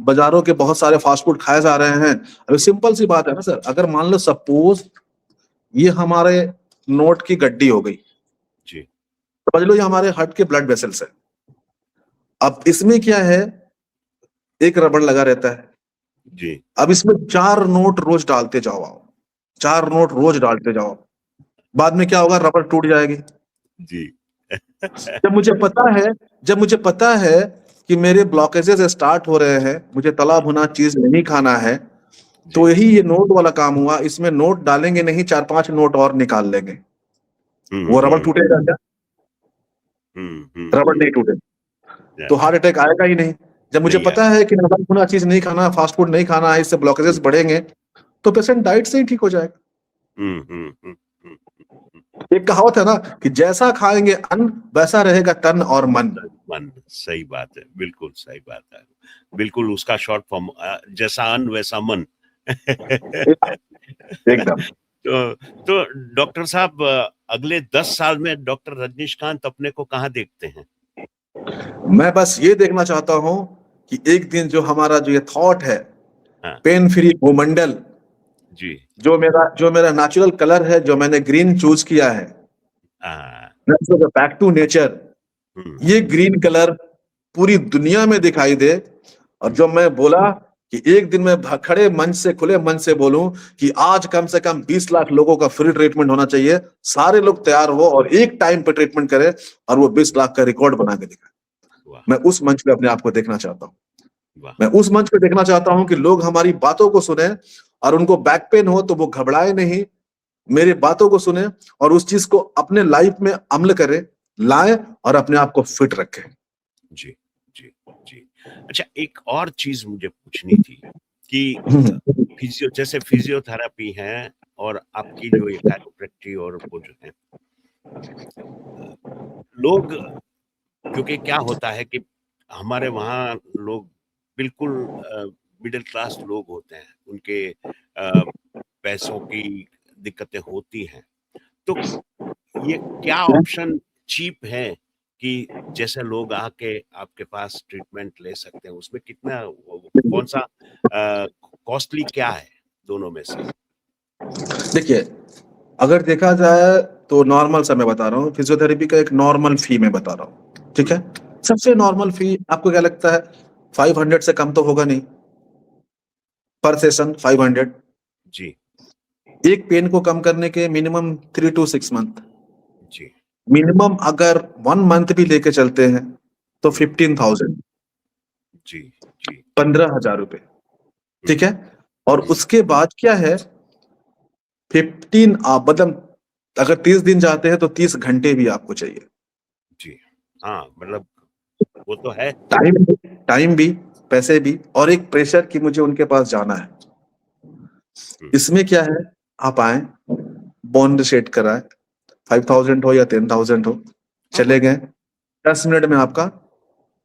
बाजारों के बहुत सारे फास्ट फूड खाए जा रहे हैं। अब सिंपल सी बात है ना सर, अगर मान लो सपोज ये हमारे नोट की गड्डी हो गई, जी। समझ लो ये हमारे हार्ट के ब्लड वेसल्स है। अब इसमें क्या है, एक रबड़ लगा रहता है। जी। अब इसमें 4 नोट रोज डालते जाओ, आओ 4 नोट रोज डालते जाओ, बाद में क्या होगा, रबड़ टूट जाएगी। जी। जब मुझे पता है कि मेरे ब्लॉकेजेस स्टार्ट हो रहे हैं, मुझे तला भुना चीज नहीं खाना है, तो यही ये नोट वाला काम हुआ। इसमें नोट डालेंगे नहीं, 4-5 नोट और निकाल लेंगे, वो रबड़ टूटेगा क्या? रबड़ नहीं टूटेगा तो हार्ट अटैक आएगा ही नहीं। जब मुझे पता है कि तला भुना चीज नहीं खाना, फास्ट फूड नहीं खाना है, इससे ब्लॉकेजेस बढ़ेंगे, तो पेशेंट डाइट से ही ठीक हो जाएगा। एक कहावत है ना कि जैसा खाएंगे अन्न वैसा रहेगा तन और मन। सही बात है, बिल्कुल सही बात है, बिल्कुल उसका शॉर्ट फॉर्म, जैसा अन्न वैसा मन। एकदम। तो डॉक्टर साहब, अगले 10 साल में डॉक्टर रजनीशकांत अपने को कहाँ देखते हैं? मैं बस ये देखना चाहता हूँ कि एक दिन जो हमारा जो ये थॉट है, पेन फ्री भूमंडल, जी, जो मेरा नेचुरल कलर है, जो मैंने ग्रीन चूज किया है, बैक टू नेचर, ये ग्रीन कलर पूरी दुनिया में दिखाई दे। और जो मैं बोला कि एक दिन मैं खड़े मंच से, खुले मंच से बोलूं कि आज कम से कम 20 लाख लोगों का फ्री ट्रीटमेंट होना चाहिए, सारे लोग तैयार हो और एक टाइम पे ट्रीटमेंट करें और वो 20 लाख का रिकॉर्ड बना के दिखाए। मैं उस मंच पे अपने आप को देखना चाहता हूँ। मैं उस मंच पे देखना चाहता हूँ कि लोग हमारी बातों को सुने और उनको बैक पेन हो तो वो घबराए नहीं, मेरी बातों को सुने और उस चीज को अपने लाइफ में अमल करें, लाए और अपने आप को फिट रखें। जी जी जी। अच्छा, एक और चीज मुझे पूछनी थी कि जैसे फिजियोथेरेपी है और आपकी जो ये कैरोप्रैक्टिक और वो जो है, लोग क्योंकि क्या होता है कि हमारे वहाँ लोग बिल्कुल मिडिल क्लास लोग होते हैं, उनके पैसों की दिक्कतें होती हैं, तो ये क्या ऑप्शन चीप है कि जैसे लोग आके आपके पास ट्रीटमेंट ले सकते हैं, उसमें कितना कौन सा कॉस्टली क्या है दोनों में से? देखिए, अगर देखा जाए तो नॉर्मल सा मैं बता रहा हूँ, फिजियोथेरेपी का एक नॉर्मल फी मैं बता रहा हूँ, ठीक है? सबसे नॉर्मल फी आपको क्या लगता है? 500 से कम तो होगा नहीं, पर सेशन 500। जी एक पेन को कम करने के मिनिमम 3 to 6 मंथ, जी मिनिमम अगर 1 मंथ भी लेके चलते हैं तो 15,000, जी जी 15,000 रुपए, ठीक है? और हम्म, उसके बाद क्या है, 15 आप मतलब अगर 30 दिन जाते हैं तो 30 घंटे भी आपको चाहिए। जी हाँ, मतलब वो तो है। टाइम टाइम भी, पैसे भी, और एक प्रेशर कि मुझे उनके पास जाना है। इसमें क्या है, आप आए, बॉन्ड सेट कराए, 5,000 हो या 10,000 हो, हाँ, चले गए, 10 मिनट में आपका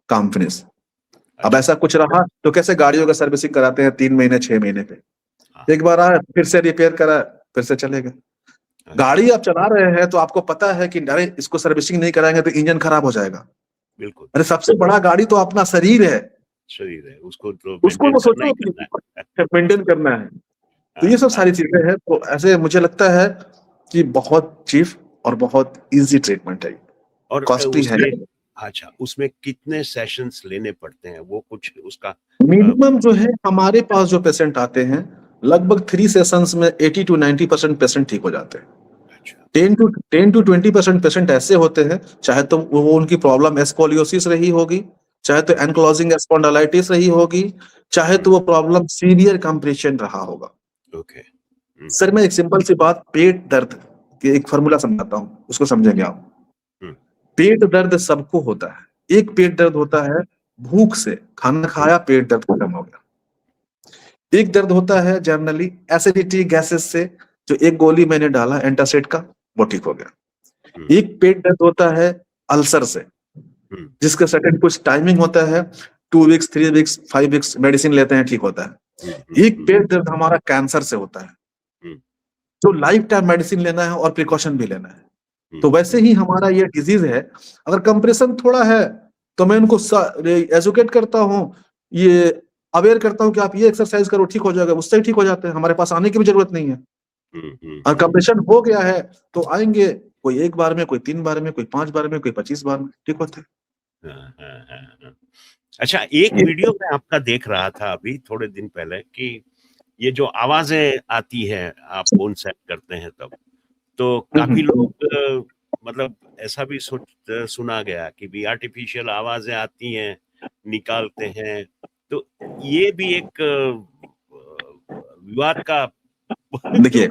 काम फिनिश। अब अच्छा, ऐसा कुछ रहा तो कैसे गाड़ियों का सर्विसिंग कराते हैं 3 महीने 6 महीने पे, हाँ, एक बार आए फिर से रिपेयर करा, फिर से चले गए। अच्छा, गाड़ी आप चला रहे हैं तो आपको पता है कि अरे इसको सर्विसिंग नहीं कराएंगे तो इंजन खराब हो जाएगा। बिल्कुल, अरे सबसे बड़ा गाड़ी तो अपना शरीर है, शरीर है, उसको तो उसको मेंटेन वो करना ही सोचो कि करना है। मेंटेन करना है। तो ये हाँ, सब हाँ, सारी चीजें हैं, तो ऐसे मुझे लगता है कि बहुत चीप और बहुत इजी ट्रीटमेंट है, और कॉस्टली है। उसमें अच्छा, उसमें कितने सेशंस लेने पड़ते हैं? वो कुछ उसका मिनिमम जो है हमारे पास जो पेशेंट आते हैं, लगभग 3 सेशंस में 80 to 90% पेशेंट ठीक हो जाते हैं। अच्छा, 10 to 20% पेशेंट ऐसे होते हैं, चाहे तो वो उनकी प्रॉब्लम स्कोलियोसिस रही होगी, चाहे तो एनक्लोजिंग स्पॉन्डिलाइटिस रही होगी, चाहे तो वो प्रॉब्लम सीवियर कंप्रेशन रहा होगा। ओके, सर मैं एक सिंपल सी बात, पेट दर्द की एक फॉर्मूला समझाता हूँ, उसको समझेंगे आप। हुँ, पेट दर्द सबको होता है। एक पेट दर्द होता है भूख से, खाना खाया पेट दर्द खत्म हो गया। एक दर्द होता है जनरली एसिडिटी गैसेस से, जो एक गोली मैंने डाला एंटासिड का, वो ठीक हो हुँ, गया। एक पेट दर्द होता है अल्सर से, हुँ, जिसका सर्टेन कुछ टाइमिंग होता है, 2 वीक्स 3 वीक्स 5 वीक्स मेडिसिन लेते हैं, ठीक होता हुँ, है। एक हुँ, पेट दर्द हमारा कैंसर से होता है, हुँ, जो लाइफ टाइम मेडिसिन लेना है और प्रिकॉशन भी लेना है। हुँ, तो वैसे ही हमारा ये डिजीज है, अगर कंप्रेशन थोड़ा है तो मैं उनको एजुकेट करता हूँ, ये अवेयर करता हूँ कि आप ये एक्सरसाइज करो, ठीक हो जाएगा, उससे ही ठीक हो जाते हैं, हमारे पास आने की भी जरूरत नहीं है। और हुँ, कंप्रेशन हो गया है तो आएंगे, कोई 1 बार में, कोई 3 बार में, कोई 5 बार में, कोई 25 बार में, ठीक होते हैं। हाँ, हाँ, हाँ, हाँ। अच्छा, एक वीडियो मैं आपका देख रहा था अभी थोड़े दिन पहले कि ये जो आवाज़ें आती हैं, आप फ़ोन सेट करते हैं तब, तो काफ़ी लोग मतलब ऐसा भी सुना गया कि भी आर्टिफ़िशियल आवाज़ें आती हैं, निकालते हैं, तो ये भी एक विवाद का देखिए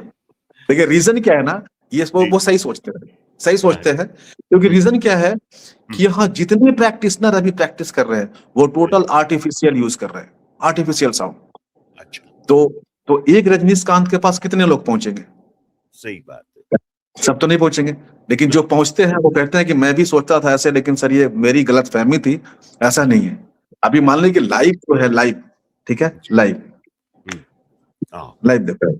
देखिए रीजन क्या है ना, ये जी, वो सही सोचते हैं, सही हाँ, सोचते हैं, क्योंकि हुँ, रीजन क्या है हुँ, कि यहाँ जितने प्रैक्टिशनर अभी प्रैक्टिस कर रहे हैं वो जी, टोटल आर्टिफिशियल यूज कर रहे हैं, आर्टिफिशियल साउंड। अच्छा, तो एक रजनीकांत के पास कितने लोग पहुंचेंगे? सही बात है। सब तो नहीं पहुंचेंगे, लेकिन जो हाँ, पहुंचते हैं वो कहते हैं कि मैं भी सोचता था ऐसे, लेकिन सर ये मेरी गलत फहमी थी, ऐसा नहीं है। अभी मान लीजिए कि लाइव जो है, लाइव, ठीक है, जी, लाइव, हुँ, हाँ, लाइव देखो,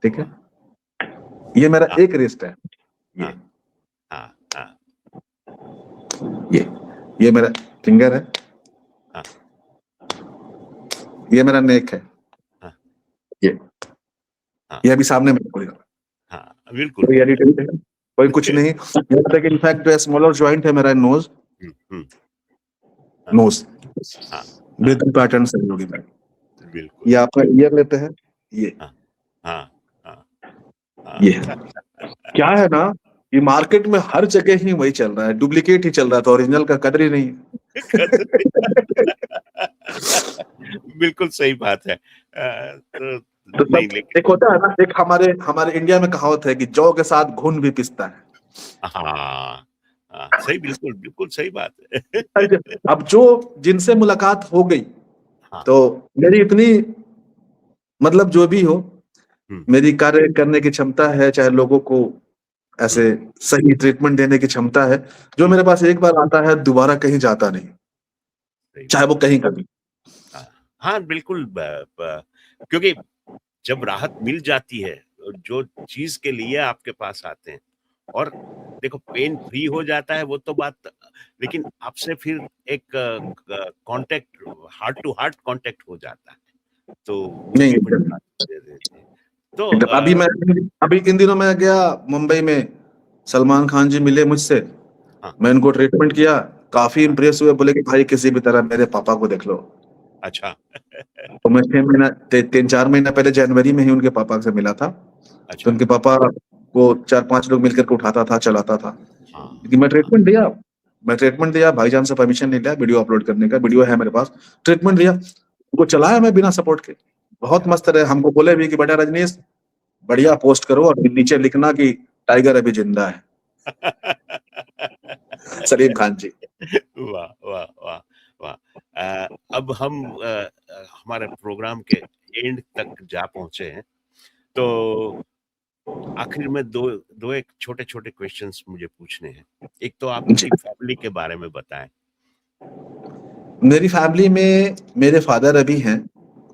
ठीक है, वाह! ये मेरा हाँ, एक रिस्ट है, ये हाँ, हाँ, हाँ, ये ये मेरा फिंगर है, हाँ, ये मेरा नेक है, हाँ, ये हाँ, ये अभी सामने मेरे को हाँ, बिल्कुल, कोई बिल्कुल। एडिटिंग है, कोई कुछ नहीं। यहाँ तक इनफैक्ट जो स्मॉलर जॉइंट है मेरा नोज, हुँ, हुँ, हाँ, नोज हाँ, हाँ, ब्रीथिंग पैटर्न से जुड़ी है। बिल्कुल, ये आपका ईयर लेते हैं, ये हाँ, हाँ, हाँ, ये हाँ। है। क्या है ना, ये मार्केट में हर जगह ही वही चल रहा है, डुप्लीकेट ही चल रहा था, ओरिजिनल का कदर ही नहीं बिल्कुल सही बात है। तो तो नहीं सब लेकिन एक होता है ना, एक हमारे हमारे इंडिया में कहावत है कि जौ के साथ घुन भी पिसता है। हाँ, हाँ, सही बिल्कुल, बिल्कुल सही बात है। अब जो जिनसे मुलाकात हो गई, हाँ, तो मेरी इतनी, मतलब जो भी हो, हुँ, मेरी कार्य करने की क्षमता है, चाहे लोगों को ऐसे सही ट्रीटमेंट देने की क्षमता है, जो मेरे पास एक बार आता है दोबारा कहीं जाता नहीं, सही चाहे वो कहीं का भी। हाँ, हाँ, बिल्कुल क्योंकि जब राहत मिल जाती है, जो चीज के लिए आपके पास आते हैं, और देखो पेन फ्री हो जाता है वो तो बात, लेकिन आपसे फिर एक contact, heart to heart contact हो जाता है, तो वो नहीं भी बड़ी बात दे देते हैं। तो एकदम। अभी इन दिनों मैं गया मुंबई में, सलमान खान जी मिले मुझसे, हाँ, मैं उनको ट्रीटमेंट किया, काफी हाँ, इंप्रेस हुए, बोले कि भाई किसी भी तरह मेरे पापा को देख लो। अच्छा तो मैं 6 महीना 3-4 महीना पहले जनवरी में ही उनके पापा से मिला था। तो अच्छा, उनके पापा को 4-5 लोग मिलकर के उठाता था, चलाता था। हाँ, लेकिन हाँ, मैं ट्रीटमेंट दिया, भाईजान से परमिशन नहीं लिया वीडियो अपलोड करने का, वीडियो है मेरे पास, ट्रीटमेंट दिया, उनको चलाया मैं बिना सपोर्ट के, बहुत क्या मस्त रहे। हमको बोले भी कि बेटा रजनीश बढ़िया हाँ। पोस्ट करो और नीचे लिखना कि टाइगर अभी जिंदा है, सलीम खान जी। वाह वाह वाह वाह। अब हम हमारे प्रोग्राम के एंड तक जा पहुंचे हैं, तो आखिर में दो दो एक छोटे छोटे क्वेश्चंस मुझे पूछने हैं। एक तो आप जी। अपनी फैमिली के बारे में बताएं। मेरी फैमिली में मेरे फादर अभी हैं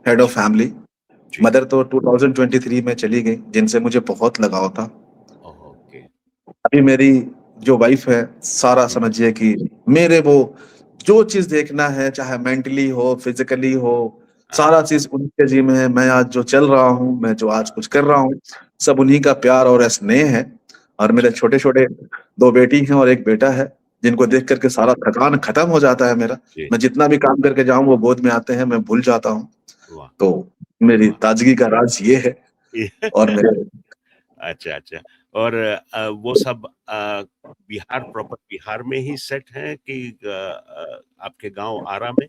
हेड ऑफ अच्छा, फैमिली। जी, मदर तो 2023 में चली गई, जिनसे मुझे बहुत लगाव था। ओके, अभी मेरी जो वाइफ है, सारा हम्म, समझिए कि मेरे वो जो चीज देखना है, चाहे मेंटली हो फिजिकली हो, हाँ, सारा चीज उनके जी में है। मैं आज जो चल रहा हूँ, मैं जो आज हाँ, कुछ कर रहा हूँ, सब उन्हीं का प्यार और स्नेह है। और मेरे अच्छा, छोटे छोटे 2 बेटी हैं और एक बेटा है, जिनको देख अच्छा, करके सारा थकान खत्म हो जाता है मेरा। जी, मैं जितना भी काम करके जाऊं वो गोद में आते हैं, मैं भूल जाता हूँ। वाह तो मेरी वाह। ताजगी का राज ये है। और मेरे अच्छा अच्छा। और वो सब बिहार, प्रॉपर बिहार में ही सेट हैं कि आपके गांव आरा में?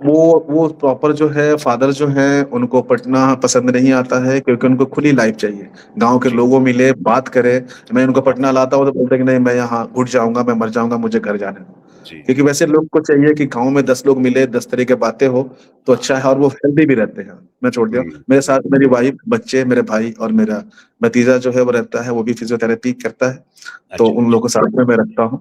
वो प्रॉपर जो है, फादर जो है, उनको पटना पसंद नहीं आता है, क्योंकि उनको खुली लाइफ चाहिए, गांव के जी, लोगों मिले बात करे। मैं उनको हाँ, पटना लाता हूँ तो बोलते हैं कि नहीं, मैं यहाँ उठ जाऊंगा, मैं मर जाऊंगा, मुझे घर जाने दो। जी, क्योंकि जी, वैसे लोग को चाहिए कि गांव में 10 लोग मिले, 10 तरह की बातें हो तो हाँ, अच्छा है, और वो हेल्दी भी रहते हैं। मैं छोड़ दिया, मेरे हुँ, साथ मेरी वाइफ, बच्चे, मेरे भाई और मेरा भतीजा जो है वो रहता है, वो भी फिजियोथेरेपी करता है। तो अच्छा, उन लोगों को साथ में मैं रखता हूँ और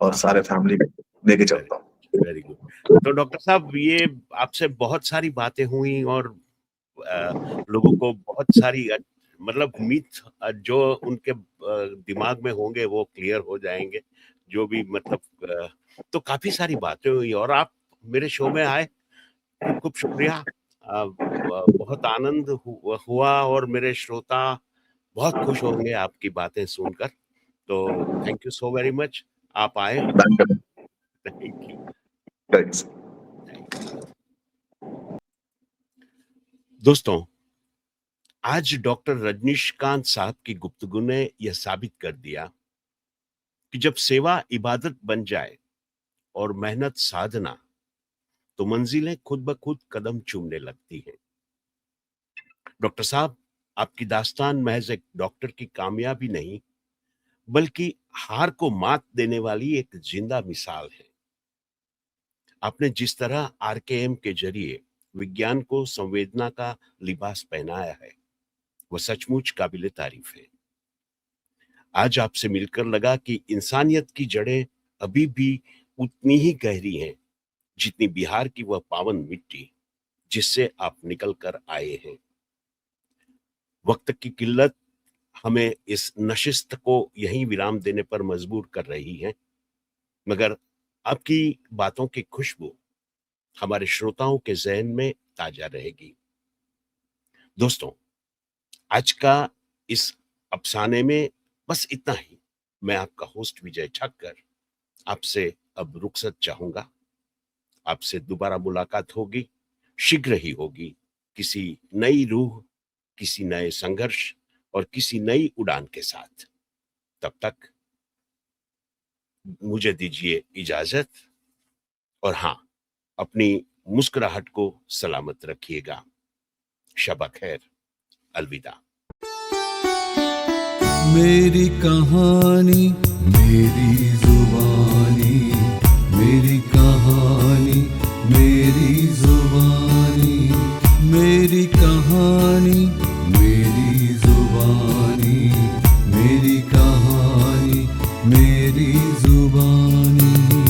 हाँ, हाँ, सारे फैमिली लेके वेरी चलता हूँ। Very good. तो डॉक्टर साहब, ये आपसे बहुत सारी बातें हुई, और अ, लोगों को बहुत सारी मतलब मिथ जो उनके दिमाग में होंगे वो क्लियर हो जाएँगे, जो भी मतलब तो काफ़ी सारी बातें हुई, और आप मेरे शो में आए, खूब-खूब शुक्रिया। बहुत आनंद हुआ, और मेरे श्रोता बहुत खुश होंगे आपकी बातें सुनकर। तो thank you so very much. आप आए। Thank you, thanks. Thank you. दोस्तों, आज डॉक्टर रजनीशकांत साहब की गुफ्तगू ने यह साबित कर दिया कि जब सेवा इबादत बन जाए और मेहनत साधना, तो मंजिलें खुद ब खुद कदम चूमने लगती हैं। डॉक्टर साहब, आपकी दास्तान महज एक डॉक्टर की कामयाबी नहीं, बल्कि हार को मात देने वाली एक जिंदा मिसाल है। आपने जिस तरह आरकेएम के जरिए विज्ञान को संवेदना का लिबास पहनाया है, वह सचमुच काबिले तारीफ है। आज आपसे मिलकर लगा कि इंसानियत की जड़ें अभी भी उतनी ही गहरी हैं, जितनी बिहार की वह पावन मिट्टी जिससे आप निकल कर आए हैं। वक्त की किल्लत हमें इस नशिस्त को यहीं विराम देने पर मजबूर कर रही है, मगर आपकी बातों की खुशबू हमारे श्रोताओं के जहन में ताजा रहेगी। दोस्तों, आज का इस अफसाने में बस इतना ही। मैं आपका होस्ट विजय ठाकर आपसे अब रुखसत चाहूंगा। आपसे दोबारा मुलाकात होगी, शीघ्र ही होगी, किसी नई रूह, किसी नए संघर्ष और किसी नई उड़ान के साथ। तब तक मुझे दीजिए इजाजत, और हाँ, अपनी मुस्कुराहट को सलामत रखिएगा। शब खैर, अलविदा। मेरी कहानी मेरी जुबानी, मेरी कहानी मेरी जुबानी, मेरी कहानी मेरी जुबानी, मेरी कहानी जुबानी